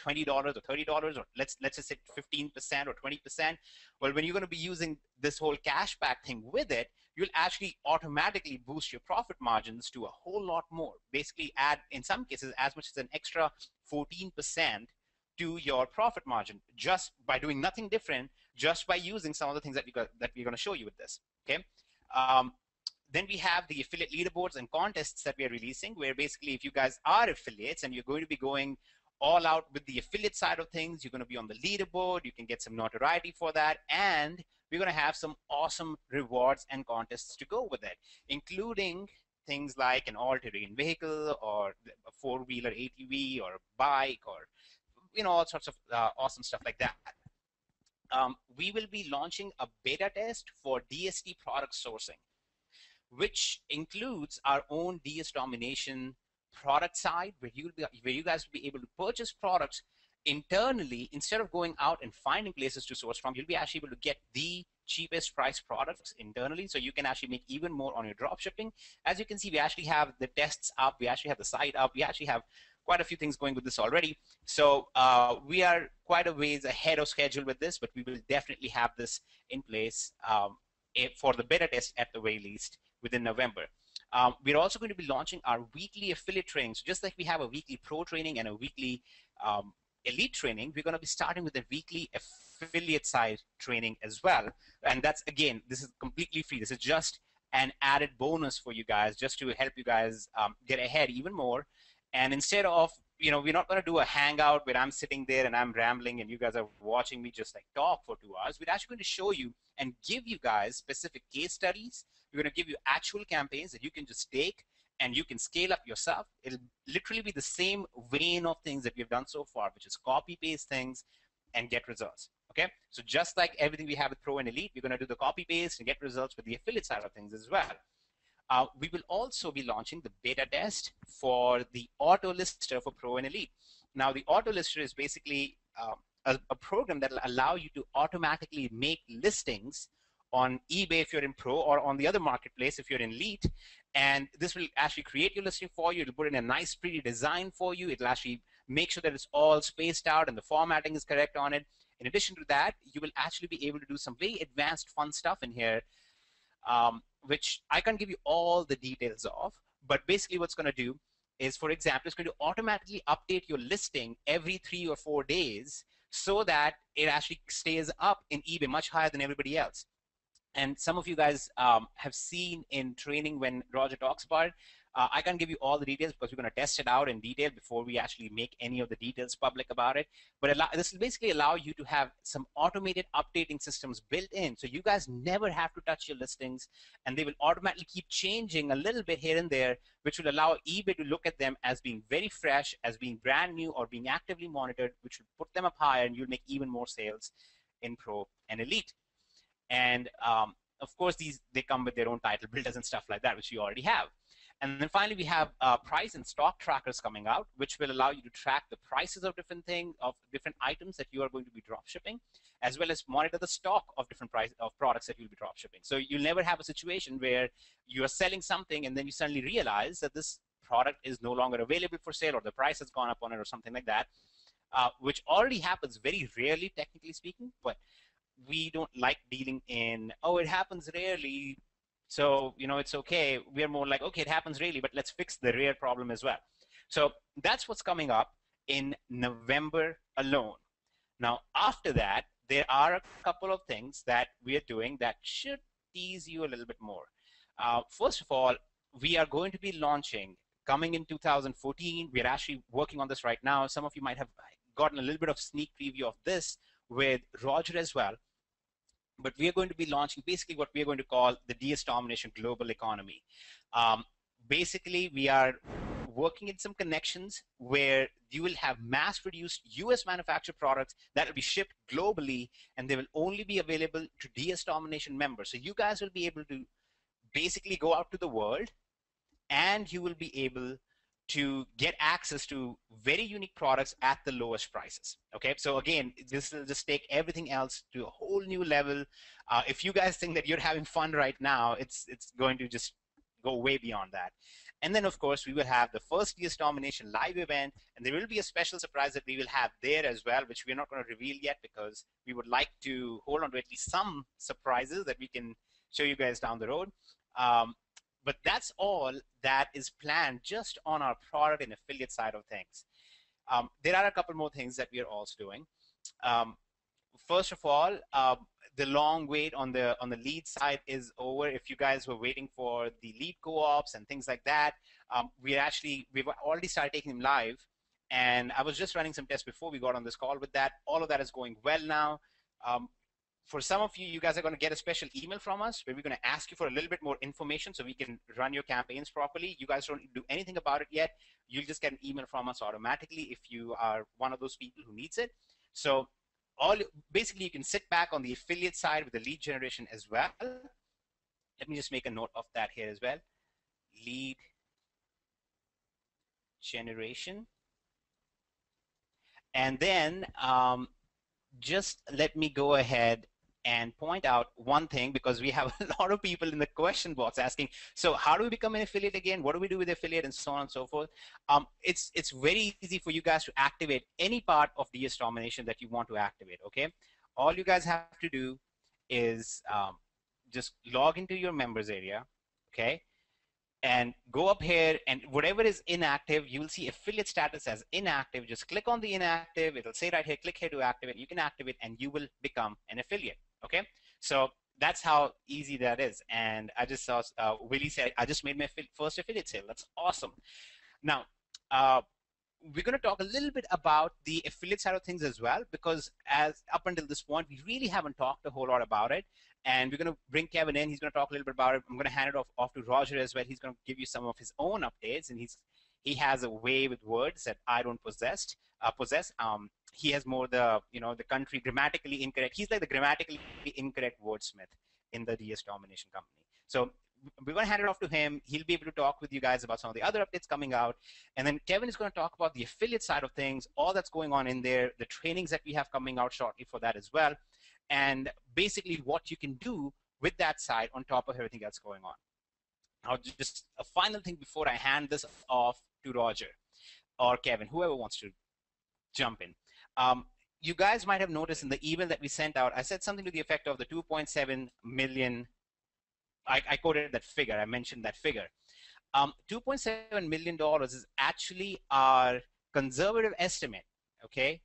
$20 or $30, or let's just say 15% or 20%. Well, when you're going to be using this whole cashback thing with it, you'll actually automatically boost your profit margins to a whole lot more. Basically add, in some cases, as much as an extra 14% to your profit margin just by doing nothing different, just by using some of the things that we're going to show you with this. Okay. Then we have the affiliate leaderboards and contests that we are releasing, where basically if you guys are affiliates and you're going to be going all out with the affiliate side of things, you're going to be on the leaderboard, you can get some notoriety for that, and we're going to have some awesome rewards and contests to go with it, including things like an all-terrain vehicle or a four-wheeler ATV or a bike, or all sorts of awesome stuff like that. We will be launching a beta test for DSD product sourcing, which includes our own DS Domination product side, where you guys will be able to purchase products internally instead of going out and finding places to source from. You'll be actually able to get the cheapest price products internally, so you can actually make even more on your drop shipping. As you can see, we actually have the tests up, we actually have the site up, we actually have quite a few things going with this already. So we are quite a ways ahead of schedule with this, but we will definitely have this in place for the beta test at the very least within November. We're also going to be launching our weekly affiliate training. So just like we have a weekly pro training and a weekly elite training, we're going to be starting with a weekly affiliate side training as well. And that's, again, this is completely free. This is just an added bonus for you guys, just to help you guys get ahead even more. And instead of, we're not going to do a hangout where I'm sitting there and I'm rambling and you guys are watching me just like talk for 2 hours. We're actually going to show you and give you guys specific case studies. We're going to give you actual campaigns that you can just take and you can scale up yourself. It'll literally be the same vein of things that we've done so far, which is copy paste things and get results. Okay, so just like everything we have with Pro and Elite, we're going to do the copy paste and get results with the affiliate side of things as well. We will also be launching the beta test for the auto lister for Pro and Elite. Now, the auto lister is basically a program that will allow you to automatically make listings on eBay if you're in Pro, or on the other marketplace if you're in Elite. And this will actually create your listing for you. It'll put in a nice, pretty design for you. It'll actually make sure that it's all spaced out and the formatting is correct on it. In addition to that, you will actually be able to do some very advanced, fun stuff in here, which I can't give you all the details of. But basically what's going to do is, for example, it's going to automatically update your listing every 3 or 4 days so that it actually stays up in eBay much higher than everybody else. And some of you guys have seen in training when Roger talks about it. I can't give you all the details because we're going to test it out in detail before we actually make any of the details public about it. But this will basically allow you to have some automated updating systems built in, so you guys never have to touch your listings, and they will automatically keep changing a little bit here and there, which will allow eBay to look at them as being very fresh, as being brand new, or being actively monitored, which will put them up higher, and you'll make even more sales in Pro and Elite. And of course, they come with their own title builders and stuff like that, which you already have. And then finally, we have price and stock trackers coming out, which will allow you to track the prices of different items that you are going to be drop shipping, as well as monitor the stock of different products that you'll be drop shipping. So you'll never have a situation where you are selling something and then you suddenly realize that this product is no longer available for sale, or the price has gone up on it, or something like that, which already happens very rarely, technically speaking. But we don't like dealing in, oh, it happens rarely, so it's okay. We're more like, okay, it happens rarely, but let's fix the rare problem as well. So that's what's coming up in November alone. Now, after that, there are a couple of things that we are doing that should tease you a little bit more. First of all, we are going to be launching, coming in 2014. We're actually working on this right now. Some of you might have gotten a little bit of sneak preview of this with Roger as well. But we are going to be launching basically what we are going to call the DS Domination Global Economy. Basically, we are working in some connections where you will have mass-produced US manufactured products that will be shipped globally, and they will only be available to DS Domination members. So you guys will be able to basically go out to the world, and you will be able to get access to very unique products at the lowest prices. Okay, so again, this will just take everything else to a whole new level. If you guys think that you're having fun right now, it's going to just go way beyond that. And then, of course, we will have the first DS Domination live event, and there will be a special surprise that we will have there as well, which we're not going to reveal yet because we would like to hold on to at least some surprises that we can show you guys down the road. But that's all that is planned just on our product and affiliate side of things. There are a couple more things that we are also doing. First of all, the long wait on the lead side is over. If you guys were waiting for the lead co-ops and things like that, we've already started taking them live. And I was just running some tests before we got on this call with that. All of that is going well now. For some of you, you guys are going to get a special email from us where we're going to ask you for a little bit more information so we can run your campaigns properly. You guys don't do anything about it yet. You'll just get an email from us automatically if you are one of those people who needs it. So basically, you can sit back on the affiliate side with the lead generation as well. Let me just make a note of that here as well. Lead generation. And then just let me go ahead and point out one thing, because we have a lot of people in the question box asking, so how do we become an affiliate again? What do we do with affiliate, and so on and so forth? It's very easy for you guys to activate any part of DS Domination that you want to activate, okay? All you guys have to do is just log into your members area, okay? And go up here, and whatever is inactive, you will see affiliate status as inactive. Just click on the inactive. It'll say right here, click here to activate. You can activate, and you will become an affiliate. Okay, so that's how easy that is. And I just saw Willie said, I just made my first affiliate sale. That's awesome. Now, we're going to talk a little bit about the affiliate side of things as well, because as up until this point, we really haven't talked a whole lot about it. And we're going to bring Kevin in. He's going to talk a little bit about it. I'm going to hand it off to Roger as well. He's going to give you some of his own updates, and he has a way with words that I don't possess. He has more the country grammatically incorrect. He's like the grammatically incorrect wordsmith in the DS Domination company. So we're going to hand it off to him. He'll be able to talk with you guys about some of the other updates coming out. And then Kevin is going to talk about the affiliate side of things, all that's going on in there, the trainings that we have coming out shortly for that as well, and basically what you can do with that side on top of everything that's going on. Now, just a final thing before I hand this off to Roger or Kevin, whoever wants to jump in. You guys might have noticed in the email that we sent out, I said something to the effect of the 2.7 million. I quoted that figure. I mentioned that figure. $2.7 million is actually our conservative estimate, okay?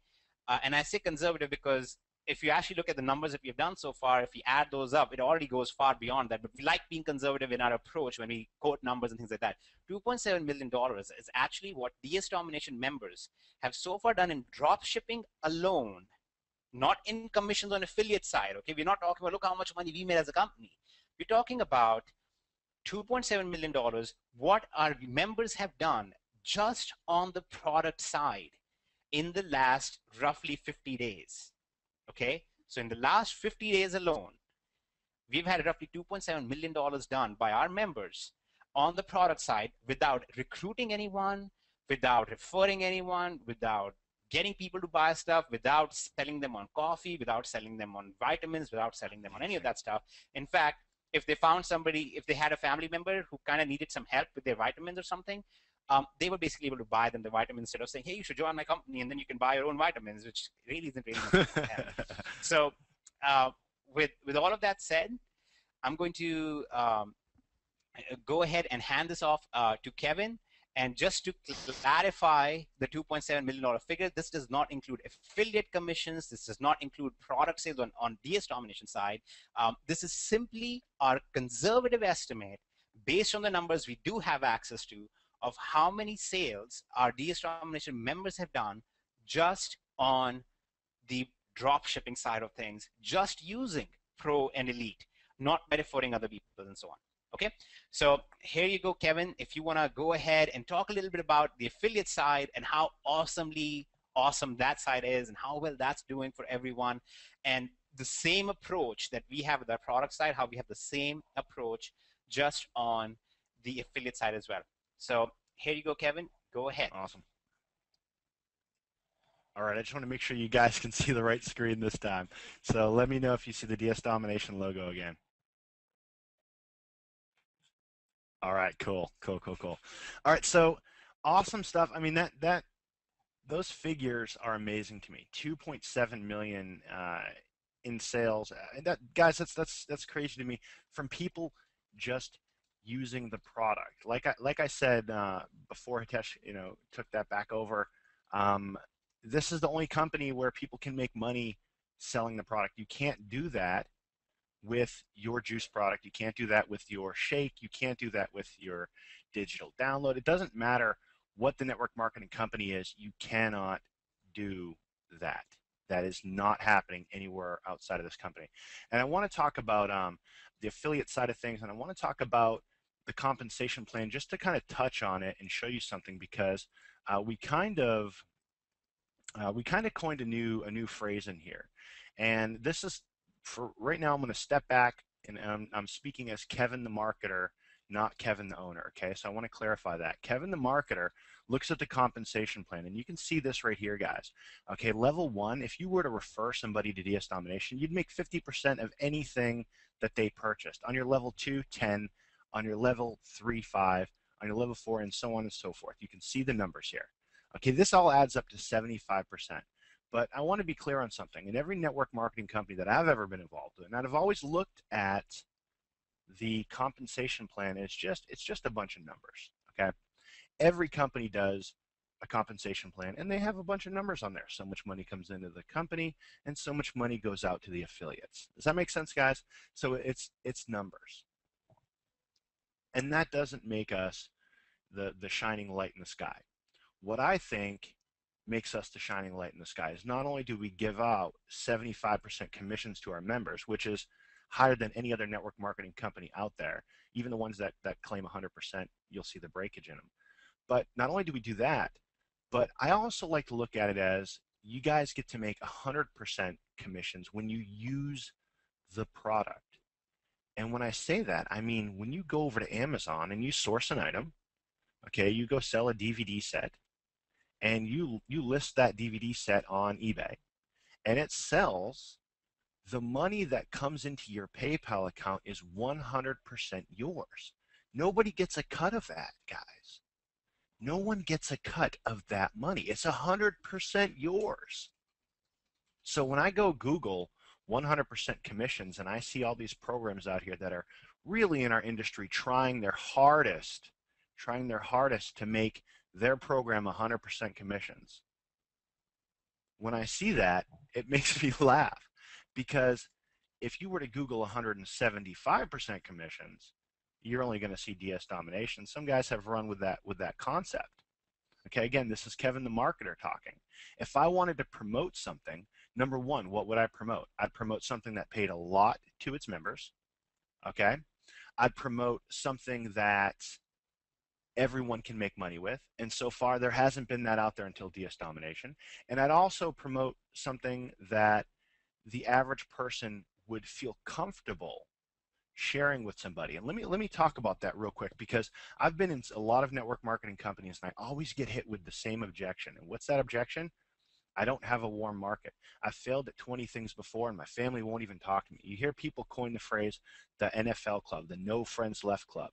And I say conservative because if you actually look at the numbers that we've done so far, if you add those up, it already goes far beyond that. But we like being conservative in our approach when we quote numbers and things like that. $2.7 million is actually what DS Domination members have so far done in drop shipping alone, not in commissions on affiliate side, okay? We're not talking about, look how much money we made as a company. We're talking about $2.7 million, what our members have done just on the product side in the last roughly 50 days. Okay, so in the last 50 days alone, we've had roughly $2.7 million done by our members on the product side without recruiting anyone, without referring anyone, without getting people to buy stuff, without selling them on coffee, without selling them on vitamins, without selling them on any of that stuff. In fact, if they found somebody, if they had a family member who kind of needed some help with their vitamins or something, they were basically able to buy them the vitamins instead of saying, hey, you should join my company and then you can buy your own vitamins, which really isn't really much of a help. So with all of that said, I'm going to go ahead and hand this off to Kevin. And just to clarify the $2.7 million figure, this does not include affiliate commissions. This does not include product sales on DS Domination side. This is simply our conservative estimate based on the numbers we do have access to of how many sales our DS Domination members have done just on the drop shipping side of things, just using Pro and Elite, not by referring other people and so on. Okay, so here you go, Kevin. If you want to go ahead and talk a little bit about the affiliate side and how awesomely awesome that side is and how well that's doing for everyone, and the same approach that we have with our product side, how we have the same approach just on the affiliate side as well. So here you go, Kevin. Go ahead. Awesome. All right, I just want to make sure you guys can see the right screen this time. So let me know if you see the DS Domination logo again. All right, cool. All right, so awesome stuff. I mean, those figures are amazing to me. 2.7 million in sales. Guys, that's crazy to me from people just using the product. Like I said before, Hitesh, took that back over. This is the only company where people can make money selling the product. You can't do that with your juice product. You can't do that with your shake. You can't do that with your digital download. It doesn't matter what the network marketing company is. You cannot do that. That is not happening anywhere outside of this company. And I want to talk about the affiliate side of things, and I want to talk about the compensation plan just to kind of touch on it and show you something, because we kind of coined a new phrase in here. And this is, for right now, I'm going to step back, and I'm speaking as Kevin the marketer, not Kevin the owner. Okay, so I want to clarify that. Kevin the marketer looks at the compensation plan, and you can see this right here, guys. Okay, level 1, if you were to refer somebody to DS Domination, you'd make 50% of anything that they purchased. On your level 2, 10. On your level 3, 5. On your level 4, and so on and so forth. You can see the numbers here. Okay, this all adds up to 75%. But I want to be clear on something. In every network marketing company that I've ever been involved in, and I've always looked at the compensation plan, it's just a bunch of numbers. Okay, every company does a compensation plan, and they have a bunch of numbers on there. So much money comes into the company, and so much money goes out to the affiliates. Does that make sense, guys? So it's numbers, and that doesn't make us the shining light in the sky. What I think makes us the shining light in the sky is not only do we give out 75% commissions to our members, which is higher than any other network marketing company out there, even the ones that claim 100%, you'll see the breakage in them. But not only do we do that, but I also like to look at it as you guys get to make 100% commissions when you use the product. And when I say that, I mean when you go over to Amazon and you source an item, okay, you go sell a DVD set, and you list that DVD set on eBay, and it sells, the money that comes into your PayPal account is 100% yours. Nobody gets a cut of that, guys. No one gets a cut of that money. It's 100% yours. So when I go Google 100% commissions, and I see all these programs out here that are really in our industry trying their hardest to make their program 100% commissions. When I see that, it makes me laugh, because if you were to Google 175% commissions, you're only going to see DS Domination. Some guys have run with that concept. Okay, again, this is Kevin the marketer talking. If I wanted to promote something, number one, what would I promote? I'd promote something that paid a lot to its members. Okay, I'd promote something that everyone can make money with, and so far there hasn't been that out there until DS Domination. And I'd also promote something that the average person would feel comfortable sharing with somebody. And let me talk about that real quick, because I've been in a lot of network marketing companies, and I always get hit with the same objection. And what's that objection? I don't have a warm market. I've failed at 20 things before, and my family won't even talk to me. You hear people coin the phrase the NFL club, the no friends left club.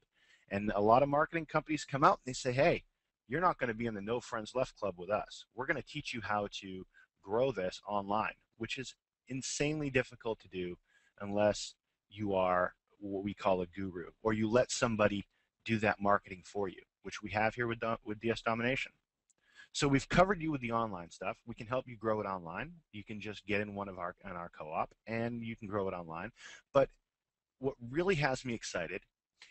And a lot of marketing companies come out and they say, hey, you're not going to be in the no friends left club with us. We're going to teach you how to grow this online, which is insanely difficult to do unless you are what we call a guru, or you let somebody do that marketing for you, which we have here with DS Domination. So we've covered you with the online stuff. We can help you grow it online. You can just get in in our co-op, and you can grow it online. But what really has me excited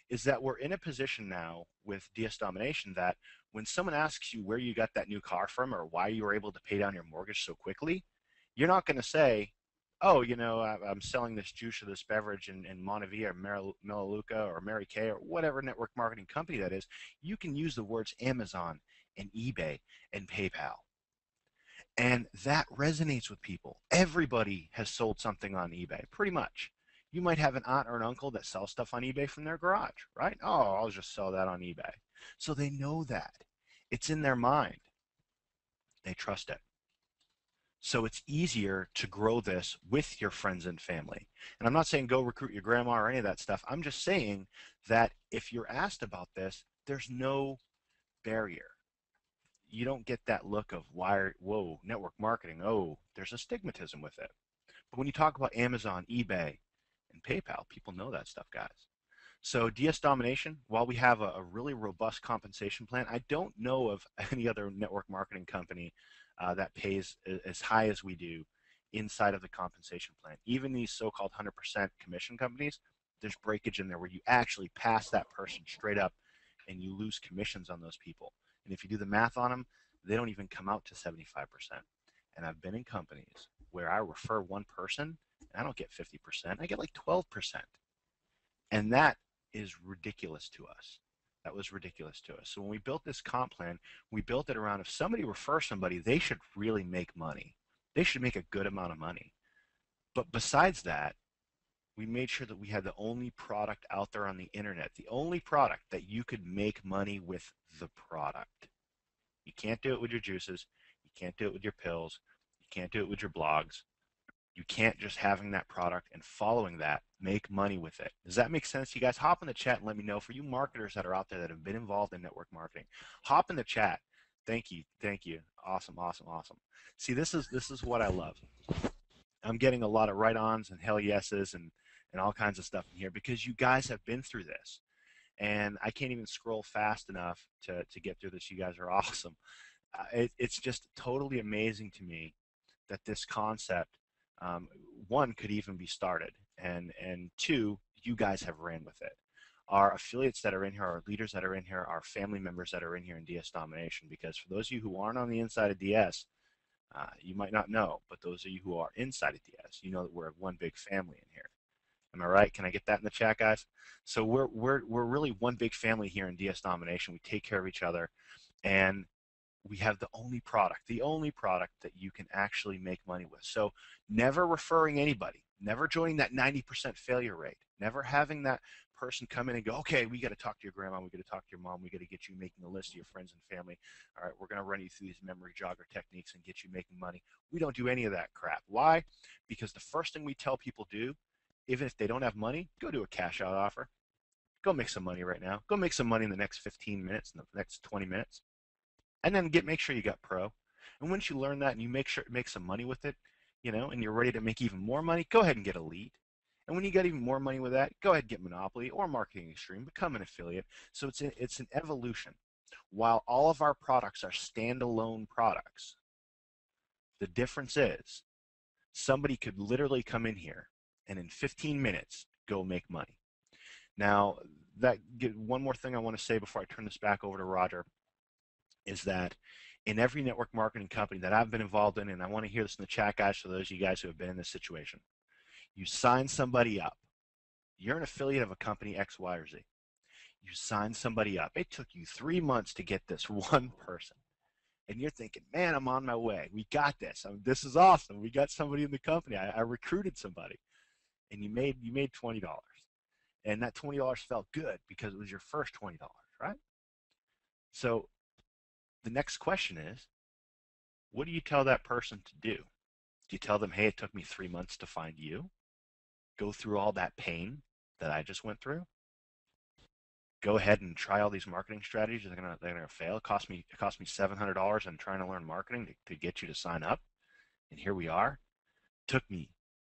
is that we're in a position now with DS Domination that when someone asks you where you got that new car from or why you were able to pay down your mortgage so quickly, You're not going to say, oh, you know, I'm selling this juice or this beverage in Montevilla or Melaleuca or Mary Kay or whatever network marketing company that is. You can use the words Amazon and eBay and PayPal. And that resonates with people. Everybody has sold something on eBay, pretty much. You might have an aunt or an uncle that sells stuff on eBay from their garage, right? Oh, I'll just sell that on eBay. So they know that. It's in their mind. They trust it. So it's easier to grow this with your friends and family. And I'm not saying go recruit your grandma or any of that stuff. I'm just saying that if you're asked about this, there's no barrier. You don't get that look of, whoa, network marketing, oh, there's a stigmatism with it. But when you talk about Amazon, eBay, and PayPal, people know that stuff, guys. So DS Domination, while we have a really robust compensation plan, I don't know of any other network marketing company that pays as high as we do inside of the compensation plan. Even these so-called 100% commission companies, there's breakage in there where you actually pass that person straight up and you lose commissions on those people. And if you do the math on them, they don't even come out to 75%. And I've been in companies where I refer one person and I don't get 50%, I get like 12%. And that is ridiculous to us. That was ridiculous to us. So when we built this comp plan, we built it around if somebody refers somebody, they should really make money. They should make a good amount of money. But besides that, we made sure that we had the only product out there on the internet, the only product that you could make money with the product. You can't do it with your juices. You can't do it with your pills. You can't do it with your blogs. You can't just having that product and following that make money with it. Does that make sense? You guys hop in the chat and let me know. For you marketers that are out there that have been involved in network marketing, hop in the chat. Thank you. Thank you. Awesome, awesome, awesome. See, this is what I love. I'm getting a lot of right-ons and hell yeses and all kinds of stuff in here because you guys have been through this. And I can't even scroll fast enough to get through this. You guys are awesome. It's just totally amazing to me that this concept, one, could even be started, and two, you guys have ran with it. Our affiliates that are in here, our leaders that are in here, our family members that are in here in DS Domination, because for those of you who aren't on the inside of DS, you might not know, but those of you who are inside of DS, you know that we're one big family in here. Am I right? Can I get that in the chat, guys? So we're really one big family here in DS Domination. We take care of each other, and we have the only product that you can actually make money with. So never referring anybody, never joining that 90% failure rate, never having that person come in and go, okay, we got to talk to your grandma, we got to talk to your mom, we got to get you making a list of your friends and family. All right, we're going to run you through these memory jogger techniques and get you making money. We don't do any of that crap. Why? Because the first thing we tell people do, even if they don't have money, go do a cash out offer. Go make some money right now. Go make some money in the next 15 minutes, in the next 20 minutes. And then make sure you got pro. And once you learn that and you make some money with it, you know, and you're ready to make even more money, go ahead and get Elite. And when you get even more money with that, go ahead and get Monopoly or Marketing Extreme, become an affiliate. So it's an evolution. While all of our products are standalone products, the difference is somebody could literally come in here and in 15 minutes go make money. Now, one more thing I want to say before I turn this back over to Roger is that in every network marketing company that I've been involved in, and I want to hear this in the chat, guys, for those of you guys who have been in this situation, you sign somebody up. You're an affiliate of a company X, Y, or Z. You sign somebody up. It took you 3 months to get this one person. And you're thinking, man, I'm on my way. We got this. This is awesome. We got somebody in the company. I recruited somebody. And you made $20. And that $20 felt good because it was your first $20, right? So the next question is, what do you tell that person to do? Do you tell them, hey, it took me 3 months to find you? Go through all that pain that I just went through? Go ahead and try all these marketing strategies. They're gonna fail. It cost me $700 in trying to learn marketing to get you to sign up. And here we are. It took me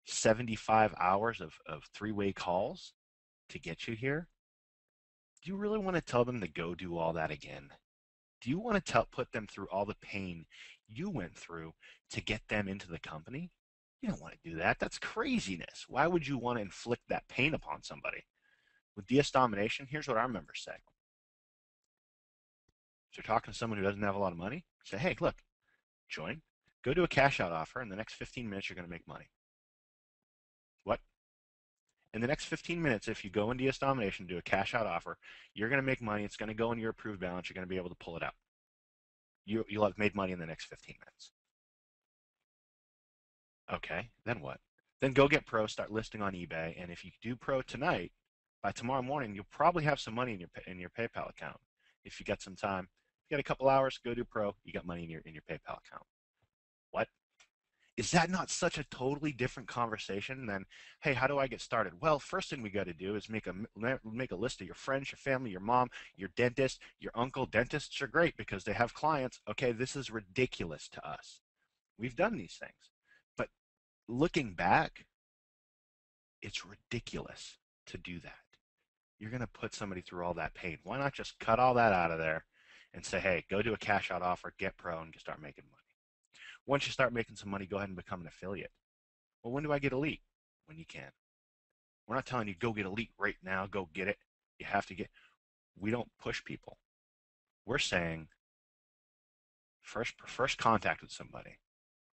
75 hours of three-way calls to get you here. Do you really want to tell them to go do all that again? Do you want to put them through all the pain you went through to get them into the company? You don't want to do that. That's craziness. Why would you want to inflict that pain upon somebody? With DS Domination, here's what our members say. If you're talking to someone who doesn't have a lot of money, say, hey, look, join, Go do a cash out offer. In the next 15 minutes, you're going to make money. What? In the next 15 minutes, if you go in DS Domination, do a cash out offer, you're going to make money. It's going to go in your approved balance. You're going to be able to pull it out. You'll have made money in the next 15 minutes. Okay, then what? Then go get pro, start listing on eBay, and if you do pro tonight, by tomorrow morning, you'll probably have some money in your PayPal account. If you got some time, if you got a couple hours, go do pro. You got money in your PayPal account. What? Is that not such a totally different conversation than, hey, how do I get started? Well, first thing we got to do is make a list of your friends, your family, your mom, your dentist, your uncle. Dentists are great because they have clients. Okay, this is ridiculous to us. We've done these things. But looking back, it's ridiculous to do that. You're going to put somebody through all that pain. Why not just cut all that out of there and say, hey, go do a cash out offer, get pro, and start making money. Once you start making some money, go ahead and become an affiliate. Well, when do I get elite? When you can. We're not telling you go get elite right now, go get it. You have to get. We don't push people. We're saying first contact with somebody.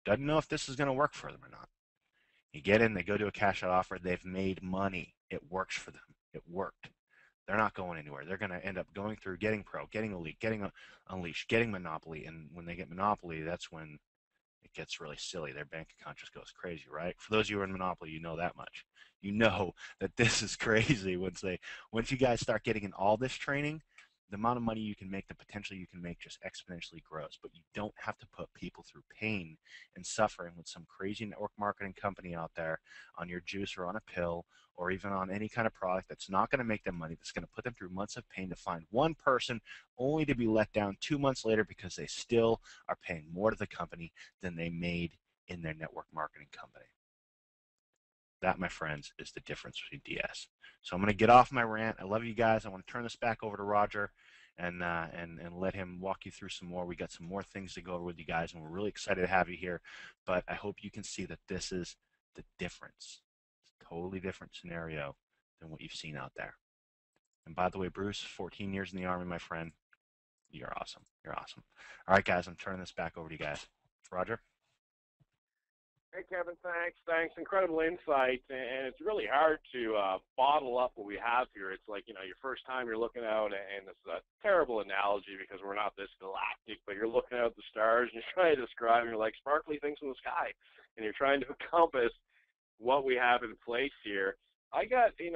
Doesn't know if this is going to work for them or not. You get in, they go to a cash out offer, they've made money. It works for them. It worked. They're not going anywhere. They're going to end up going through getting pro, getting elite, getting unleashed, getting monopoly, and when they get monopoly, that's when it gets really silly. Their bank account just goes crazy, right? For those of you who are in monopoly, you know that much. You know that this is crazy once you guys start getting in all this training. The amount of money you can make, the potential you can make just exponentially grows. But you don't have to put people through pain and suffering with some crazy network marketing company out there on your juice or on a pill or even on any kind of product that's not going to make them money, that's going to put them through months of pain to find one person only to be let down 2 months later because they still are paying more to the company than they made in their network marketing company. That, my friends, is the difference between DS. So I'm going to get off my rant. I love you guys. I want to turn this back over to Roger and let him walk you through some more. We got some more things to go over with you guys, and we're really excited to have you here. But I hope you can see that this is the difference. It's a totally different scenario than what you've seen out there. And by the way, Bruce, 14 years in the Army, my friend. You're awesome. You're awesome. All right, guys, I'm turning this back over to you guys. Roger? Hey, Kevin, thanks. Incredible insight, and it's really hard to bottle up what we have here. It's like, your first time you're looking out, and it's a terrible analogy because we're not this galactic, but you're looking out at the stars, and you're trying to describe, and you're like, sparkly things in the sky, and you're trying to encompass what we have in place here. I got, the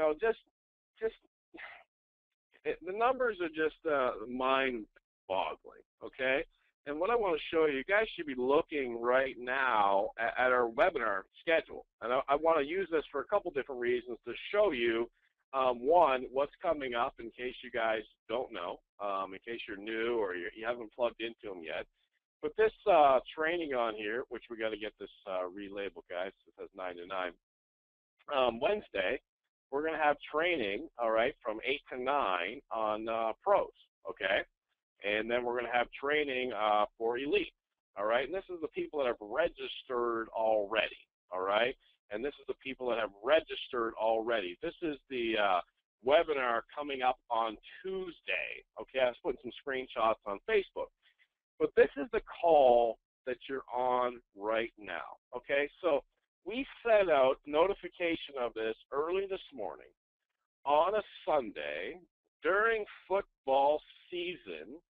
numbers are just mind-boggling, okay? And what I want to show you, you guys should be looking right now at our webinar schedule. And I want to use this for a couple different reasons to show you, one, what's coming up in case you guys don't know, in case you're new or you haven't plugged into them yet. But this training on here, which we got to get this relabeled, guys. It says 9 to 9. Wednesday, we're going to have training, all right, from 8 to 9 on pros, okay? And then we're going to have training for elite, all right? And this is the people that have registered already, all right? And this is the people that have registered already. This is the webinar coming up on Tuesday, okay? I was putting some screenshots on Facebook. But this is the call that you're on right now, okay? So we sent out notification of this early this morning on a Sunday during football season,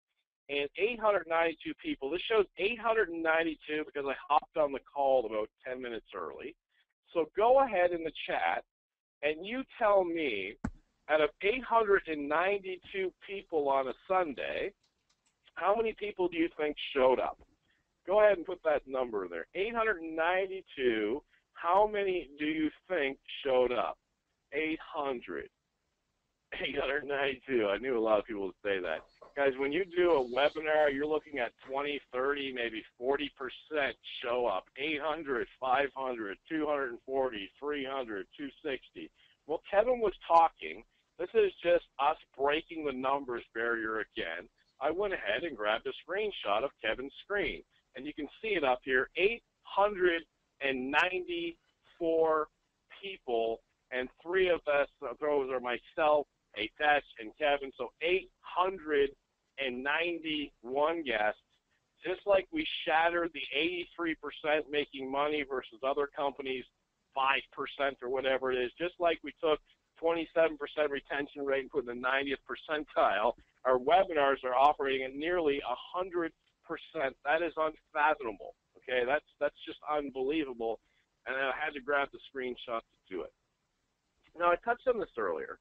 and 892 people. This shows 892 because I hopped on the call about 10 minutes early. So go ahead in the chat and you tell me, out of 892 people on a Sunday, how many people do you think showed up? Go ahead and put that number there. 892, how many do you think showed up? 800. 892. I knew a lot of people would say that. Guys, when you do a webinar, you're looking at 20, 30, maybe 40% show up. 800, 500, 240, 300, 260. Well, Kevin was talking. This is just us breaking the numbers barrier again. I went ahead and grabbed a screenshot of Kevin's screen, and you can see it up here, 894 people, and 3 of us, those are myself, Atesh, and Kevin, so 891 guests just like we shattered the 83% making money versus other companies 5% or whatever it is, just like we took 27% retention rate and put in the 90th percentile, our webinars are operating at nearly 100%. That is unfathomable. Okay, that's just unbelievable, and I had to grab the screenshot to do it. Now, I touched on this earlier,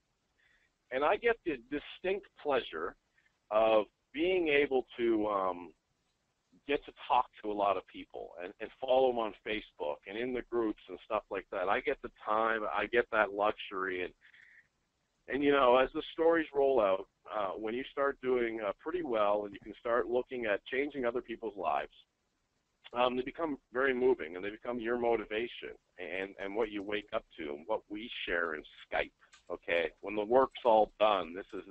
and I get the distinct pleasure of being able to get to talk to a lot of people and follow them on Facebook and in the groups and stuff like that. I get the time, I get that luxury, and you know, as the stories roll out, when you start doing pretty well and you can start looking at changing other people's lives, they become very moving, and they become your motivation and what you wake up to and what we share in Skype. Okay, when the work's all done, this is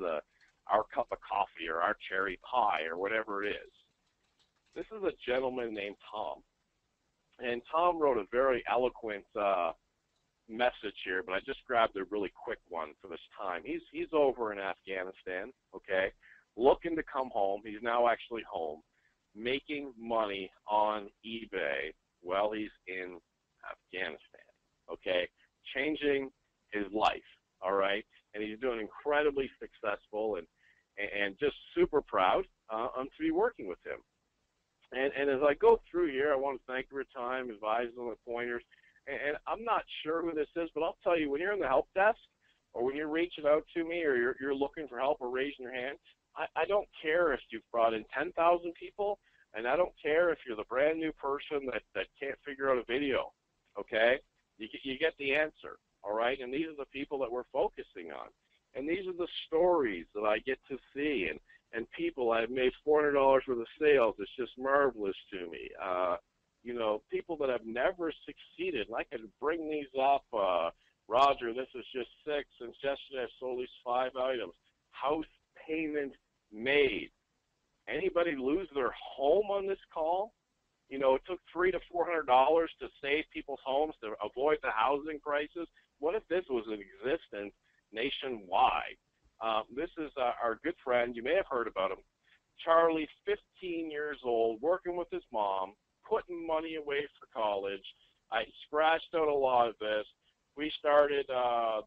our cup of coffee or our cherry pie or whatever it is. This is a gentleman named Tom, and Tom wrote a very eloquent message here, but I just grabbed a really quick one for this time. He's over in Afghanistan, okay, looking to come home. He's now actually home, making money on eBay while he's in Afghanistan, okay, changing his life, all right, and he's doing incredibly successful and just super proud to be working with him. And as I go through here, I want to thank you for your time, advise on the pointers. And I'm not sure who this is, but I'll tell you, when you're in the help desk or when you're reaching out to me or you're looking for help or raising your hand, I don't care if you've brought in 10,000 people, and I don't care if you're the brand new person that can't figure out a video, okay? You get the answer, all right? And these are the people that we're focusing on. And these are the stories that I get to see, and people, I've made $400 worth of sales. It's just marvelous to me. You know, people that have never succeeded, and I could bring these up. Roger, this is just 6, and yesterday I sold these 5 items. House payment made. Anybody lose their home on this call? You know, it took $300 to $400 to save people's homes, to avoid the housing crisis. What if this was in existence nationwide? This is our good friend. You may have heard about him. Charlie, 15 years old, working with his mom, putting money away for college. I scratched out a lot of this. We started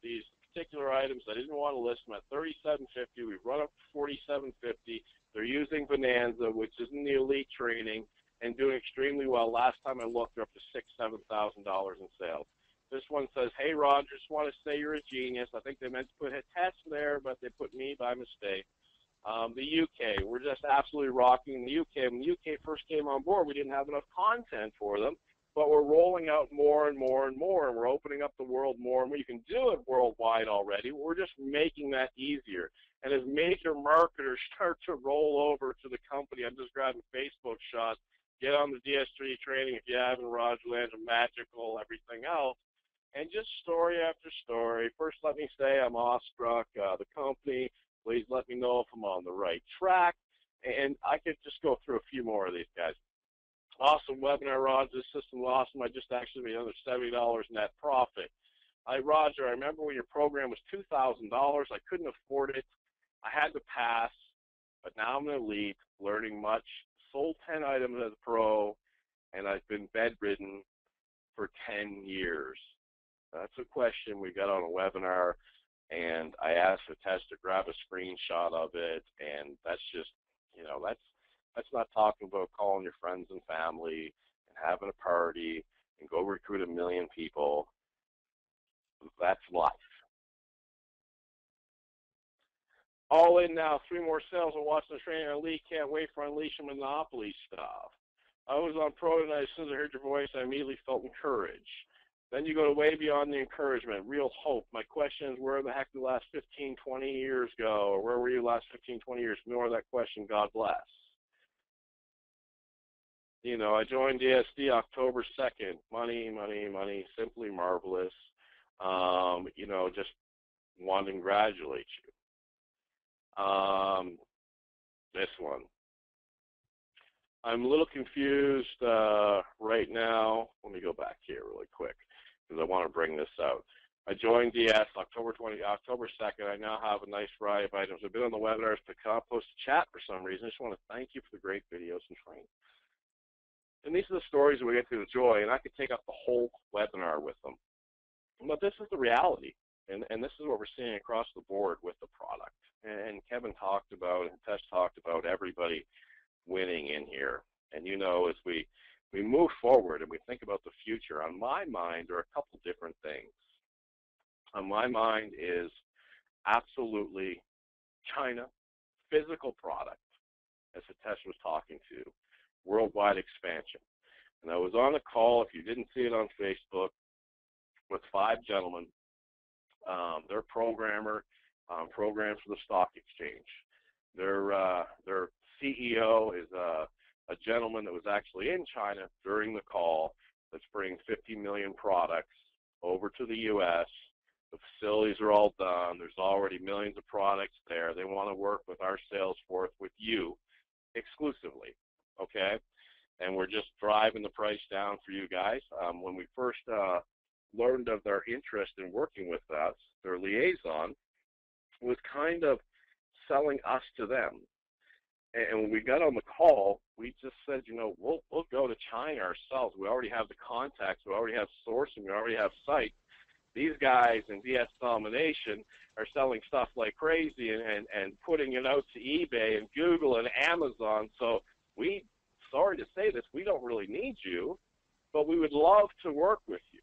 these particular items. I didn't want to list them at $37.50. We've run up to $47.50. They're using Bonanza, which is in the elite training, and doing extremely well. Last time I looked, they're up to $6,000, $7,000 in sales. This one says, hey, Roger, just want to say you're a genius. I think they meant to put a test there, but they put me by mistake. The UK, we're just absolutely rocking the UK. When the UK first came on board, we didn't have enough content for them, but we're rolling out more and more and more, and we're opening up the world more and more. You can do it worldwide already. We're just making that easier. And as major marketers start to roll over to the company, I'm just grabbing Facebook shots. Get on the DS3 training if you haven't, Roger Land, Magical, everything else. And just story after story. First, let me say I'm awestruck. The company, please let me know if I'm on the right track. And I could just go through a few more of these guys. Awesome webinar, Roger. This system is awesome. I just actually made another $70 net profit. Roger, I remember when your program was $2,000. I couldn't afford it. I had to pass, but now I'm an elite, learning much. Sold 10 items as a pro, and I've been bedridden for 10 years. That's a question we got on a webinar, and I asked the test to grab a screenshot of it, and that's just, you know, that's not talking about calling your friends and family and having a party and go recruit 1 million people. That's life. All in now, 3 more sales. I'm watching the training on Elite. Can't wait for Unleashing Monopoly stuff. I was on Pro tonight. As soon as I heard your voice, I immediately felt encouraged. Then you go to way beyond the encouragement, real hope. My question is, where the heck did the last 15, 20 years go? Or where were you last 15, 20 years? Ignore that question. God bless. You know, I joined DSD October 2nd. Money, money, money. Simply marvelous. You know, just want to congratulate you. This one. I'm a little confused right now. Let me go back here really quick because I want to bring this out. I joined DS October 2nd. I now have a nice variety of items. I've been on the webinars to post a chat for some reason. I just want to thank you for the great videos and training. And these are the stories that we get to enjoy, and I could take up the whole webinar with them. But this is the reality, and this is what we're seeing across the board with the product. And Kevin talked about, and Tesh talked about everybody winning in here. And you know, as we move forward and we think about the future, on my mind there are a couple different things. On my mind is absolutely China, physical product, as Hitesh was talking to, worldwide expansion. And I was on a call, if you didn't see it on Facebook, with 5 gentlemen. They're programmer, programs for the stock exchange. Their CEO is a gentleman that was actually in China during the call that's bringing 50 million products over to the U.S. The facilities are all done. There's already millions of products there. They want to work with our sales force, with you, exclusively, okay? And we're just driving the price down for you guys. When we first learned of their interest in working with us, their liaison was kind of selling us to them. And when we got on the call, we just said, you know, we'll go to China ourselves. We already have the contacts. We already have sourcing. We already have sites. These guys in DS Domination are selling stuff like crazy and putting it out to eBay and Google and Amazon. So we, sorry to say this, we don't really need you, but we would love to work with you.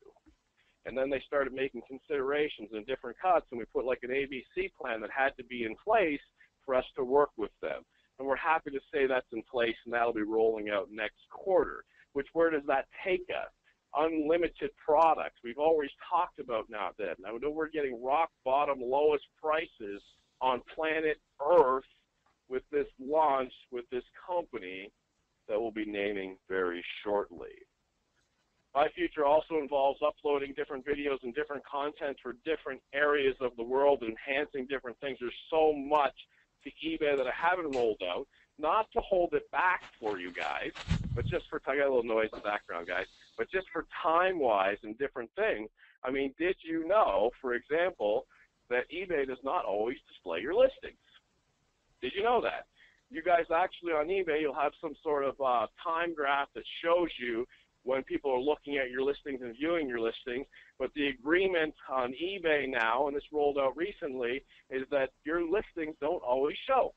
And then they started making considerations and different cuts, and we put like an ABC plan that had to be in place for us to work with them. And we're happy to say that's in place, and that'll be rolling out next quarter. Which, where does that take us? Unlimited products. We've always talked about now that. Now, we're getting rock bottom lowest prices on planet Earth with this launch, with this company that we'll be naming very shortly. My future also involves uploading different videos and different content for different areas of the world, enhancing different things. There's so much to eBay that I haven't rolled out, not to hold it back for you guys, but just for, I got a little noise in the background, guys, but just for time-wise and different things. I mean, did you know, for example, that eBay does not always display your listings? Did you know that? You guys actually on eBay, you'll have some sort of time graph that shows you when people are looking at your listings and viewing your listings, but the agreement on eBay now, and this rolled out recently, is that your listings don't always show.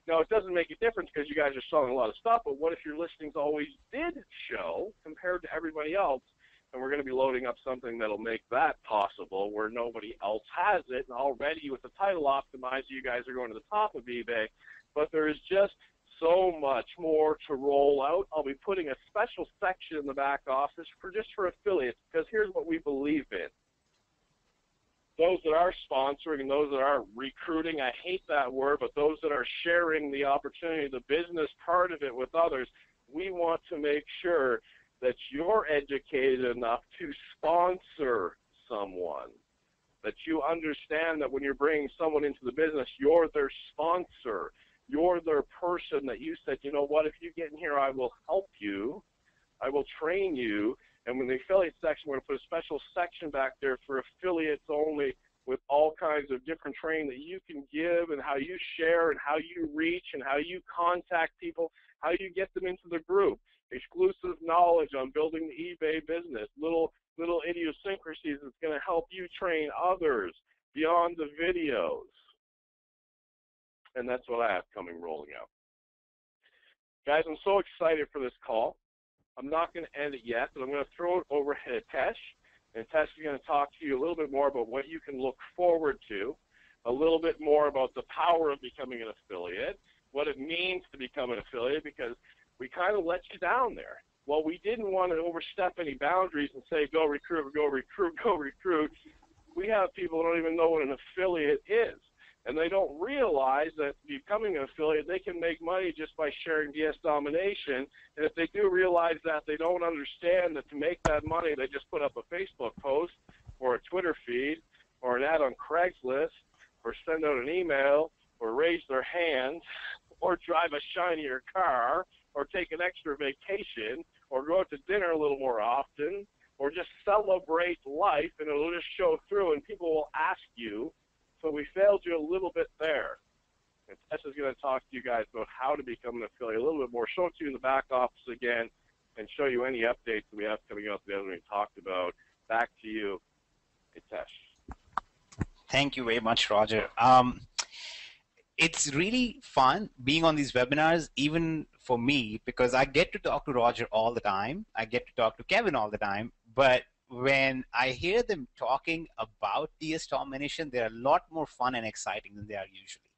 Now, it doesn't make a difference because you guys are selling a lot of stuff, but what if your listings always did show compared to everybody else? And we're going to be loading up something that'll make that possible where nobody else has it, and already with the title optimizer, you guys are going to the top of eBay, but there is just so much more to roll out. I'll be putting a special section in the back office just for affiliates, because here's what we believe in. Those that are sponsoring and those that are recruiting, I hate that word, but those that are sharing the opportunity, the business part of it with others, we want to make sure that you're educated enough to sponsor someone, that you understand that when you're bringing someone into the business, you're their sponsor. You're their person that you said, you know what, if you get in here, I will help you. I will train you. And in the affiliate section, we're going to put a special section back there for affiliates only with all kinds of different training that you can give and how you share and how you reach and how you contact people, how you get them into the group. Exclusive knowledge on building the eBay business, little idiosyncrasies that's going to help you train others beyond the videos. And that's what I have coming rolling out. Guys, I'm so excited for this call. I'm not going to end it yet, but I'm going to throw it over to Tesh. And Tesh is going to talk to you a little bit more about what you can look forward to, a little bit more about the power of becoming an affiliate, what it means to become an affiliate, because we kind of let you down there. Well, we didn't want to overstep any boundaries and say, go recruit, go recruit, go recruit. We have people who don't even know what an affiliate is. And they don't realize that becoming an affiliate, they can make money just by sharing DS Domination. And if they do realize that, they don't understand that to make that money, they just put up a Facebook post or a Twitter feed or an ad on Craigslist or send out an email or raise their hand or drive a shinier car or take an extra vacation or go out to dinner a little more often or just celebrate life, and it'll just show through, and people will ask you. So we failed you a little bit there. And Tess is going to talk to you guys about how to become an affiliate a little bit more, show it to you in the back office again, and show you any updates that we have coming up that we talked about. Back to you, Hitesh. Thank you very much, Roger. It's really fun being on these webinars, even for me, because I get to talk to Roger all the time. I get to talk to Kevin all the time. But when I hear them talking about DS Domination, they're a lot more fun and exciting than they are usually.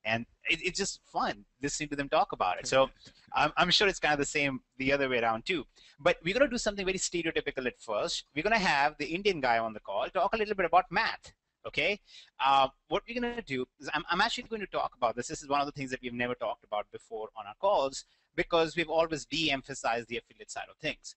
And it's just fun listening to them talk about it. So I'm sure it's kind of the same the other way around too. But we're going to do something very stereotypical at first. We're going to have the Indian guy on the call talk a little bit about math. Okay, what we're going to do is I'm actually going to talk about this. This is one of the things that we've never talked about before on our calls because we've always de-emphasized the affiliate side of things.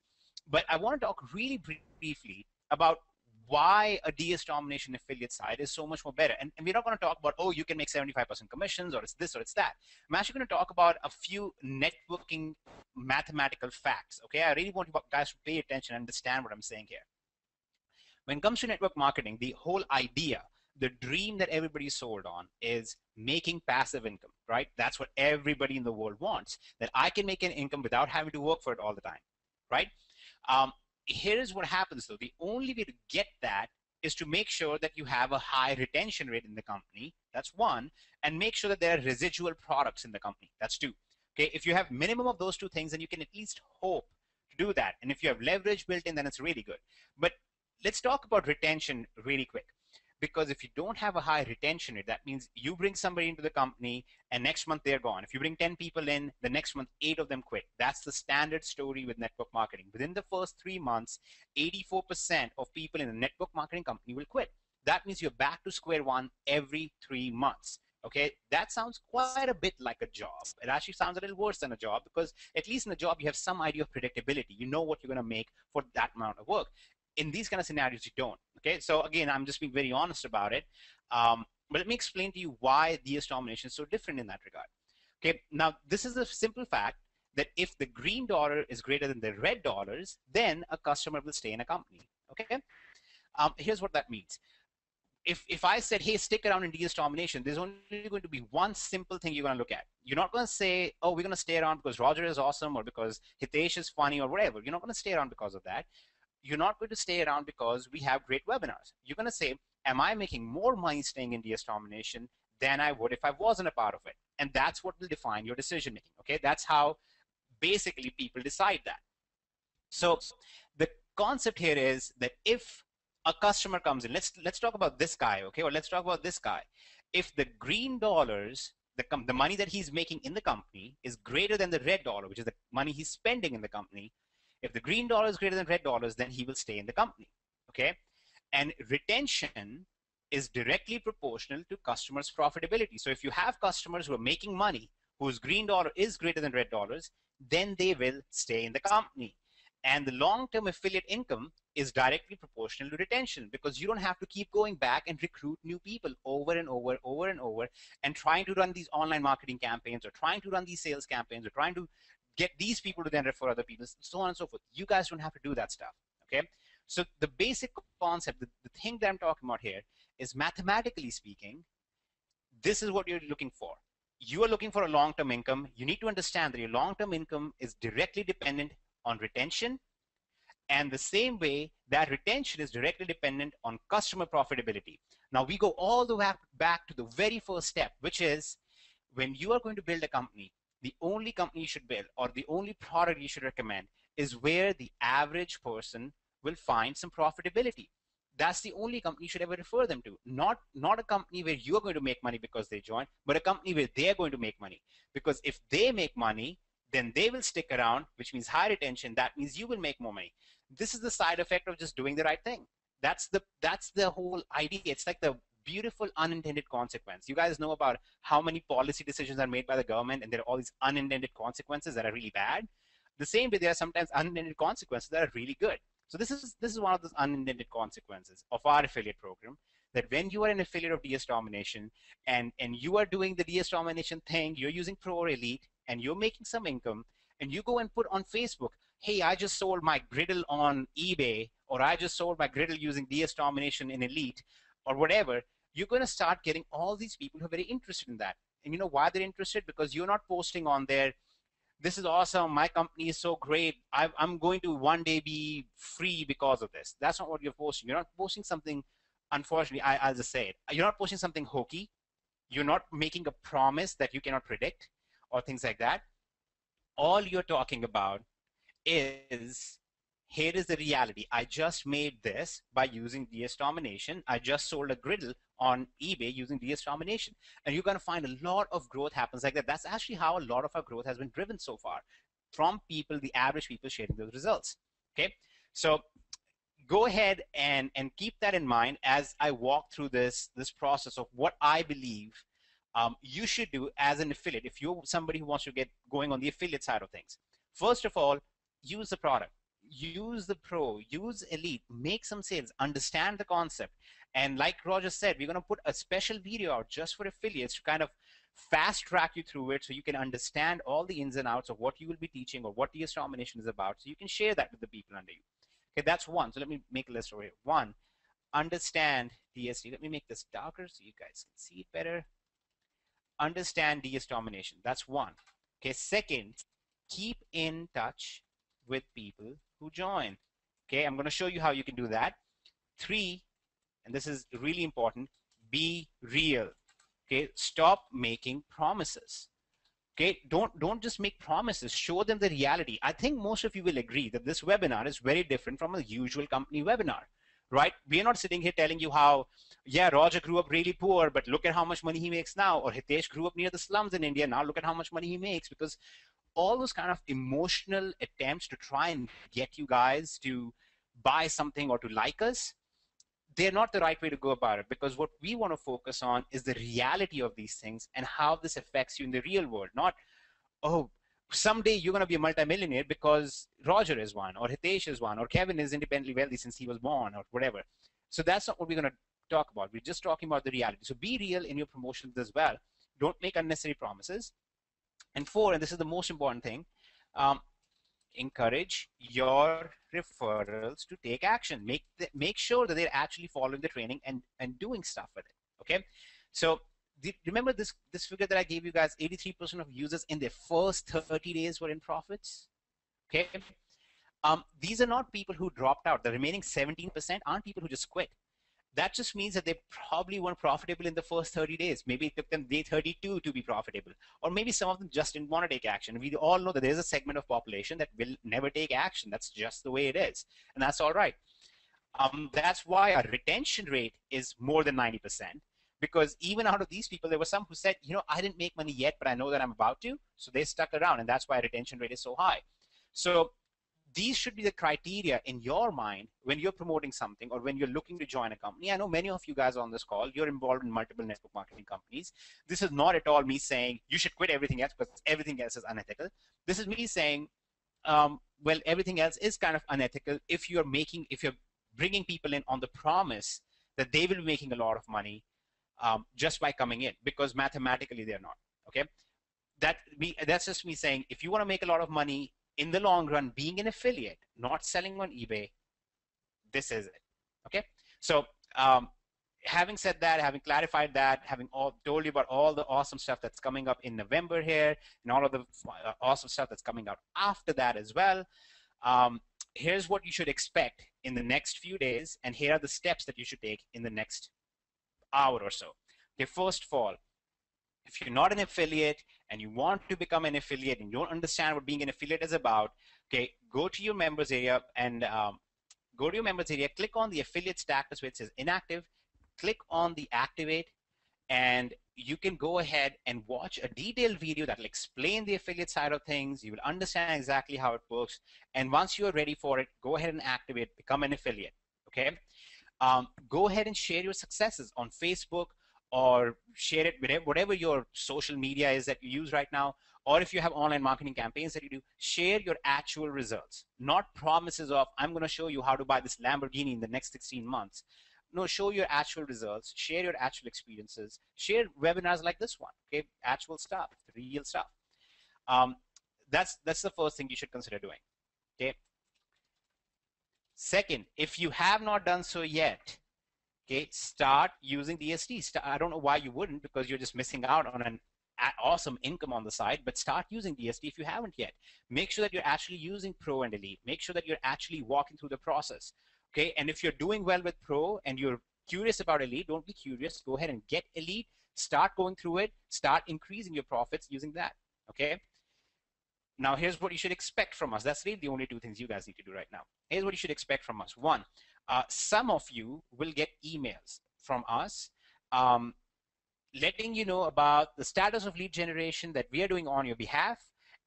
But I want to talk really briefly about why a DS Domination affiliate side is so much more better. And we're not going to talk about, oh, you can make 75% commissions or it's this or it's that. I'm actually going to talk about a few networking mathematical facts. Okay, I really want you guys to pay attention and understand what I'm saying here. When it comes to network marketing, the whole idea, the dream that everybody's sold on is making passive income, right? That's what everybody in the world wants, that I can make an income without having to work for it all the time, right? Here's what happens though. The only way to get that is to make sure that you have a high retention rate in the company. That's one. And make sure that there are residual products in the company. That's two. Okay, if you have minimum of those two things, then you can at least hope to do that. And if you have leverage built in, then it's really good. But let's talk about retention really quick. Because if you don't have a high retention rate, that means you bring somebody into the company and next month they're gone. If you bring 10 people in, the next month 8 of them quit. That's the standard story with network marketing. Within the first 3 months, 84% of people in a network marketing company will quit. That means you're back to square one every 3 months. Okay, that sounds quite a bit like a job. It actually sounds a little worse than a job because at least in a job you have some idea of predictability. You know what you're going to make for that amount of work. In these kind of scenarios, you don't. Okay, so again, I'm just being very honest about it. But let me explain to you why DS Domination is so different in that regard. Okay, now this is a simple fact that if the green dollar is greater than the red dollars, then a customer will stay in a company. Okay, here's what that means. If I said, hey, stick around in DS Domination, there's only going to be one simple thing you're going to look at. You're not going to say, oh, we're going to stay around because Roger is awesome or because Hitesh is funny or whatever. You're not going to stay around because of that. You're not going to stay around because we have great webinars. You're going to say, am I making more money staying in DS Domination than I would if I wasn't a part of it? And that's what will define your decision making. Okay, that's how basically people decide that. So the concept here is that if a customer comes in, let's talk about this guy, okay, or let's talk about this guy. If the green dollars, the money that he's making in the company is greater than the red dollar, which is the money he's spending in the company, if the green dollar is greater than red dollars, then he will stay in the company, okay? And retention is directly proportional to customers' profitability. So if you have customers who are making money, whose green dollar is greater than red dollars, then they will stay in the company. And the long-term affiliate income is directly proportional to retention because you don't have to keep going back and recruit new people over and over and trying to run these online marketing campaigns or trying to run these sales campaigns or trying to get these people to then refer other people, so on and so forth. You guys don't have to do that stuff, okay? So the basic concept, the thing that I'm talking about here is mathematically speaking, this is what you're looking for. You are looking for a long-term income. You need to understand that your long-term income is directly dependent on retention, and the same way that retention is directly dependent on customer profitability. Now we go all the way back to the very first step, which is when you are going to build a company, the only company you should build or the only product you should recommend is where the average person will find some profitability. That's the only company you should ever refer them to. Not a company where you're going to make money because they joined, but a company where they're going to make money. Because if they make money, then they will stick around, which means high retention. That means you will make more money. This is the side effect of just doing the right thing. That's the whole idea. It's like the beautiful unintended consequence. You guys know about how many policy decisions are made by the government and there are all these unintended consequences that are really bad. The same way there are sometimes unintended consequences that are really good. So this is one of those unintended consequences of our affiliate program, that when you are an affiliate of DS Domination and you are doing the DS Domination thing, you're using Pro or Elite and you're making some income and you go and put on Facebook, hey, I just sold my griddle on eBay, or I just sold my griddle using DS Domination in Elite, or whatever, you're going to start getting all these people who are very interested in that. And you know why they're interested? Because you're not posting on there, this is awesome, my company is so great, I'm going to one day be free because of this. That's not what you're posting. You're not posting something, unfortunately, I'll just say it. You're not posting something hokey. You're not making a promise that you cannot predict or things like that. All you're talking about is, here is the reality. I just made this by using DS Domination. I just sold a griddle on eBay using DS Domination. And you're going to find a lot of growth happens like that. That's actually how a lot of our growth has been driven so far, from people, the average people sharing those results. Okay, so go ahead and keep that in mind as I walk through this process of what I believe you should do as an affiliate if you're somebody who wants to get going on the affiliate side of things. First of all, use the product, use the pro, use Elite, make some sales, understand the concept. And like Roger said, we're going to put a special video out just for affiliates to kind of fast track you through it so you can understand all the ins and outs of what you will be teaching or what DS Domination is about, so you can share that with the people under you. Okay, that's one. So let me make a list over here. One, understand DSD. Let me make this darker so you guys can see it better. Understand DS Domination. That's one. Okay, second, keep in touch with people who join. Okay, I'm going to show you how you can do that. Three, and this is really important, be real. Okay, stop making promises. Okay, don't just make promises, show them the reality. I think most of you will agree that this webinar is very different from a usual company webinar, right? We're not sitting here telling you how, yeah, Roger grew up really poor, but look at how much money he makes now, or Hitesh grew up near the slums in India, now look at how much money he makes, because all those kind of emotional attempts to try and get you guys to buy something or to like us, they're not the right way to go about it, because what we want to focus on is the reality of these things and how this affects you in the real world. Not, oh, someday you're going to be a multimillionaire because Roger is one, or Hitesh is one, or Kevin is independently wealthy since he was born, or whatever. So that's not what we're going to talk about. We're just talking about the reality. So be real in your promotions as well. Don't make unnecessary promises. And four, and this is the most important thing, encourage your referrals to take action. Make sure that they're actually following the training and doing stuff with it. Okay, so remember this figure that I gave you guys: 83% of users in their first 30 days were in profits. Okay, these are not people who dropped out. The remaining 17% aren't people who just quit. That just means that they probably weren't profitable in the first 30 days. Maybe it took them day 32 to be profitable. Or maybe some of them just didn't want to take action. We all know that there's a segment of population that will never take action. That's just the way it is. And that's all right. That's why our retention rate is more than 90%. Because even out of these people, there were some who said, you know, I didn't make money yet, but I know that I'm about to. So they stuck around. And that's why our retention rate is so high. So these should be the criteria in your mind when you're promoting something or when you're looking to join a company. I know many of you guys on this call, you're involved in multiple network marketing companies. This is not at all me saying you should quit everything else because everything else is unethical. This is me saying, well, everything else is kind of unethical if you're bringing people in on the promise that they will be making a lot of money just by coming in, because mathematically they're not. Okay, that's just me saying, if you want to make a lot of money in the long run, being an affiliate, not selling on eBay, this is it. Okay, so having said that, having clarified that, having told you about all the awesome stuff that's coming up in November here, and all of the awesome stuff that's coming out after that as well, here's what you should expect in the next few days, and here are the steps that you should take in the next hour or so. Okay, first of all, if you're not an affiliate and you want to become an affiliate and you don't understand what being an affiliate is about, okay, go to your members area and click on the affiliate status where it says inactive, click on the activate, and you can go ahead and watch a detailed video that will explain the affiliate side of things. You will understand exactly how it works. And once you're ready for it, go ahead and activate, become an affiliate, okay? Go ahead and share your successes on Facebook, or share it with whatever your social media is that you use right now, or if you have online marketing campaigns that you do, share your actual results, not promises of, I'm going to show you how to buy this Lamborghini in the next 16 months. No, show your actual results, share your actual experiences, share webinars like this one, okay, actual stuff, real stuff. That's the first thing you should consider doing. Okay. Second, if you have not done so yet, okay, start using DST. I don't know why you wouldn't, because you're just missing out on an awesome income on the side, but start using DST if you haven't yet. Make sure that you're actually using Pro and Elite. Make sure that you're actually walking through the process. Okay, and if you're doing well with Pro and you're curious about Elite, don't be curious. Go ahead and get Elite. Start going through it. Start increasing your profits using that. Okay. Now, here's what you should expect from us. That's really the only two things you guys need to do right now. Here's what you should expect from us. One, some of you will get emails from us letting you know about the status of lead generation that we are doing on your behalf.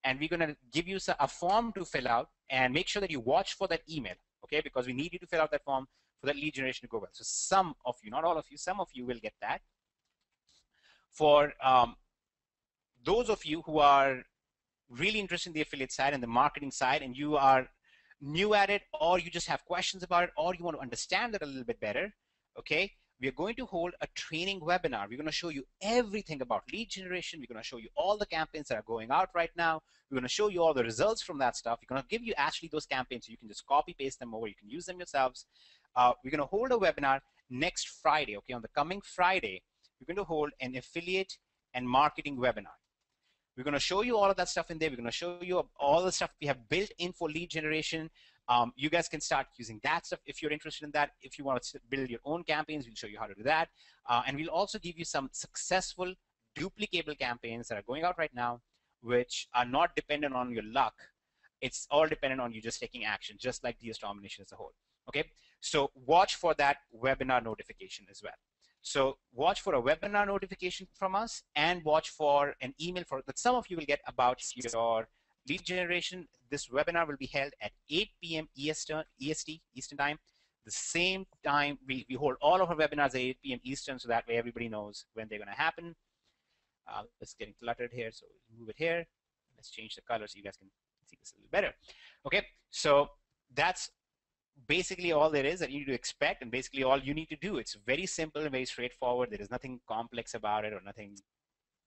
And we're going to give you a form to fill out, and make sure that you watch for that email, okay? Because we need you to fill out that form for that lead generation to go well. So some of you, not all of you, some of you will get that. For those of you who are really interested in the affiliate side and the marketing side, and you are new at it, or you just have questions about it, or you want to understand it a little bit better, okay, we are going to hold a training webinar. We're going to show you everything about lead generation. We're going to show you all the campaigns that are going out right now. We're going to show you all the results from that stuff. We're going to give you actually those campaigns so you can just copy paste them over. You can use them yourselves. We're going to hold a webinar next Friday, okay? On the coming Friday, we're going to hold an affiliate and marketing webinar. We're going to show you all of that stuff in there. We're going to show you all the stuff we have built in for lead generation. You guys can start using that stuff if you're interested in that. If you want to build your own campaigns, we'll show you how to do that. And we'll also give you some successful duplicable campaigns that are going out right now, which are not dependent on your luck. It's all dependent on you just taking action, just like DS Domination as a whole. Okay, so watch for that webinar notification as well. So watch for a webinar notification from us, and watch for an email that some of you will get about your lead generation. This webinar will be held at 8 p.m. EST, Eastern Time. The same time, we hold all of our webinars at 8 p.m. Eastern, so that way everybody knows when they're going to happen. It's getting cluttered here, so we'll move it here. Let's change the color so you guys can see this a little better. Okay, so that's basically all there is that you need to expect, and basically all you need to do. It's very simple and very straightforward. There is nothing complex about it, or nothing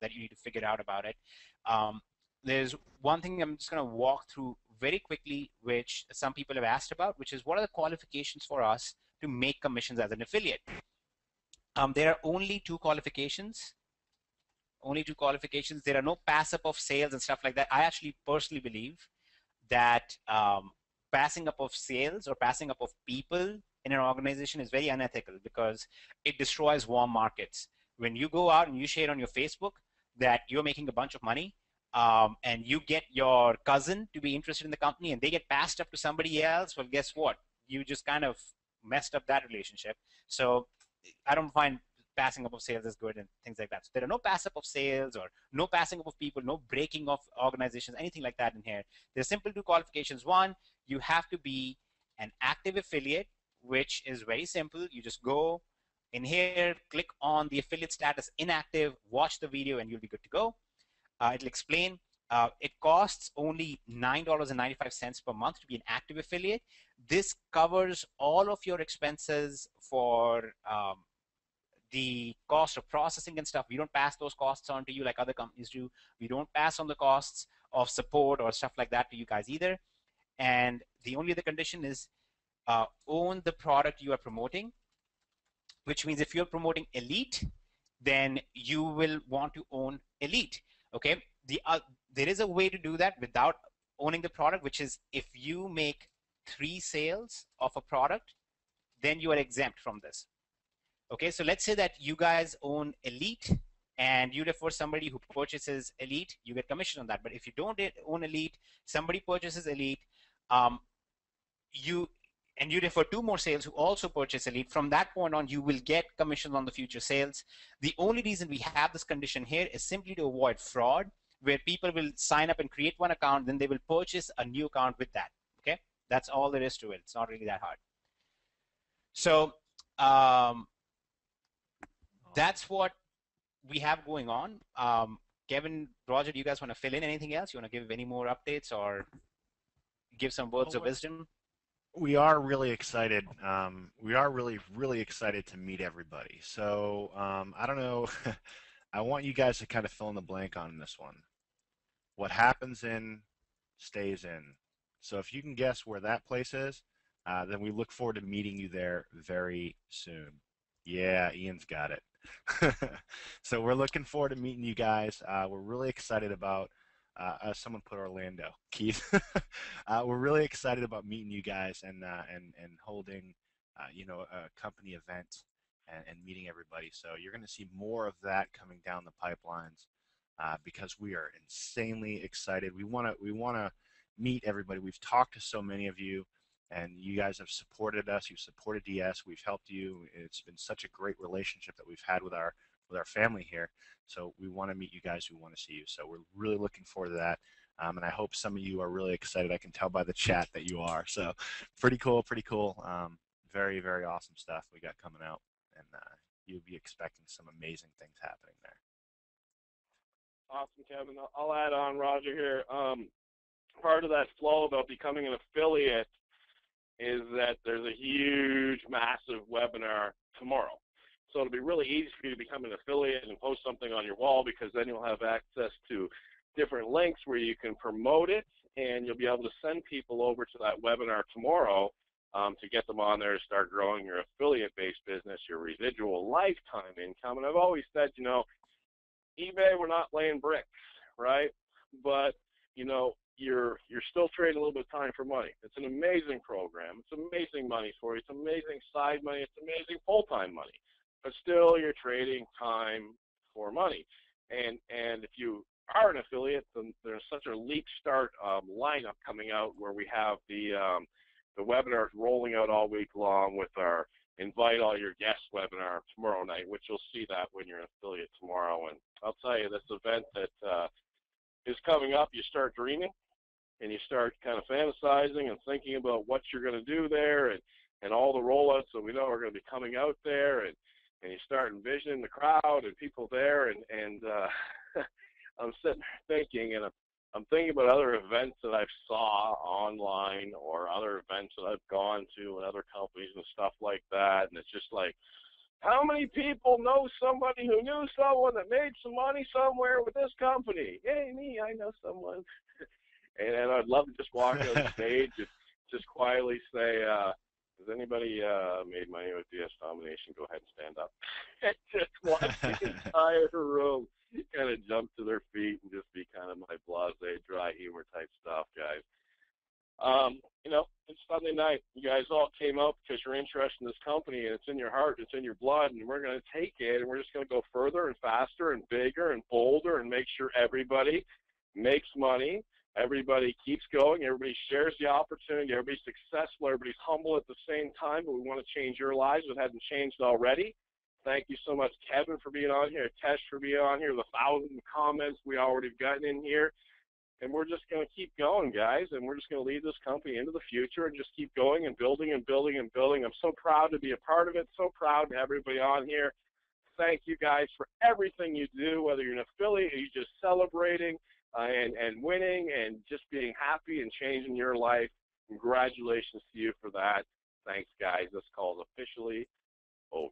that you need to figure out about it. There's one thing I'm just going to walk through very quickly, which some people have asked about, which is what are the qualifications for us to make commissions as an affiliate. There are only two qualifications. There are no pass up of sales and stuff like that. I actually personally believe that passing up of sales or passing up of people in an organization is very unethical, because it destroys warm markets. When you go out and you share on your Facebook that you're making a bunch of money, and you get your cousin to be interested in the company, and they get passed up to somebody else, well, guess what? You just kind of messed up that relationship. So I don't find passing up of sales is good and things like that. So there are no pass up of sales or no passing up of people, no breaking of organizations, anything like that in here. There's simple two qualifications. One, you have to be an active affiliate, which is very simple. You just go in here, click on the affiliate status inactive, watch the video, and you'll be good to go. It'll explain. It costs only $9.95 per month to be an active affiliate. This covers all of your expenses for the cost of processing and stuff. We don't pass those costs on to you like other companies do. We don't pass on the costs of support or stuff like that to you guys either. And the only other condition is own the product you are promoting, which means if you're promoting Elite, then you will want to own Elite. Okay, there is a way to do that without owning the product, which is if you make 3 sales of a product, then you are exempt from this. Okay, so let's say that you guys own Elite, and you refer somebody who purchases Elite, you get commission on that. But if you don't own Elite, somebody purchases Elite, you refer 2 more sales who also purchase Elite. From that point on, you will get commission on the future sales. The only reason we have this condition here is simply to avoid fraud, where people will sign up and create one account, then they will purchase a new account with that. Okay, that's all there is to it. It's not really that hard. So that's what we have going on. Kevin, Roger, do you guys want to fill in anything else? You want to give any more updates or give some words of wisdom? We are really excited. We are really excited to meet everybody. So I don't know. I want you guys to kind of fill in the blank on this one. What happens in, stays in. So if you can guess where that place is, then we look forward to meeting you there very soon. Yeah, Ian's got it. So we're looking forward to meeting you guys. We're really excited about, someone put Orlando, Keith. We're really excited about meeting you guys and holding, a company event and meeting everybody. So you're going to see more of that coming down the pipelines because we are insanely excited. We want to meet everybody. We've talked to so many of you, and you guys have supported us. You've supported DS. We've helped you. It's been such a great relationship that we've had with our family here. So we want to meet you guys. We want to see you. So we're really looking forward to that. And I hope some of you are really excited. I can tell by the chat that you are. So pretty cool, pretty cool. Very, very awesome stuff we got coming out. And you'll be expecting some amazing things happening there. Awesome, Kevin. I'll add on, Roger, here. Part of that flow about becoming an affiliate is that there's a huge, massive webinar tomorrow. So it'll be really easy for you to become an affiliate and post something on your wall, because then you'll have access to different links where you can promote it, and you'll be able to send people over to that webinar tomorrow to get them on there to start growing your affiliate-based business, your residual lifetime income. And I've always said, eBay, we're not laying bricks, right? But, you're still trading a little bit of time for money. It's an amazing program. It's amazing money for you. It's amazing side money. It's amazing full-time money. But still, you're trading time for money. And if you are an affiliate, then there's such a leap start lineup coming out where we have the webinars rolling out all week long with our Invite All Your Guests webinar tomorrow night, which you'll see that when you're an affiliate tomorrow. And I'll tell you, this event that is coming up, you start dreaming and you start kind of fantasizing and thinking about what you're going to do there and all the rollouts that we know are going to be coming out there, and you start envisioning the crowd and people there, and I'm sitting there thinking, and I'm thinking about other events that I've saw online or other events that I've gone to and other companies and stuff like that, and it's just like, how many people know somebody who knew someone that made some money somewhere with this company? Hey, me, I know someone. And I'd love to just walk on the stage and just quietly say, has anybody made money with DS Domination? Go ahead and stand up. And just watch the entire room kind of jump to their feet and just be kind of my blasé, dry humor type stuff, guys. It's Sunday night. You guys all came out because you're interested in this company, and it's in your heart, it's in your blood, and we're going to take it, and we're just going to go further and faster and bigger and bolder and make sure everybody makes money, everybody keeps going, everybody shares the opportunity, everybody's successful, everybody's humble at the same time, but we want to change your lives if it hasn't changed already. Thank you so much, Kevin, for being on here, Tesh for being on here, the 1,000 comments we already have gotten in here. And we're just going to keep going, guys, and we're just going to lead this company into the future and just keep going and building and building and building. I'm so proud to be a part of it, so proud to have everybody on here. Thank you, guys, for everything you do, whether you're an affiliate or you're just celebrating and winning and just being happy and changing your life. Congratulations to you for that. Thanks, guys. This call is officially over.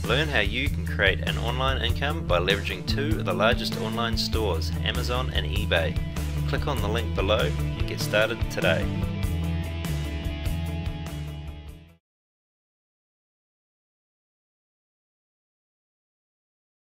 Learn how you can create an online income by leveraging two of the largest online stores, Amazon and eBay. Click on the link below and get started today.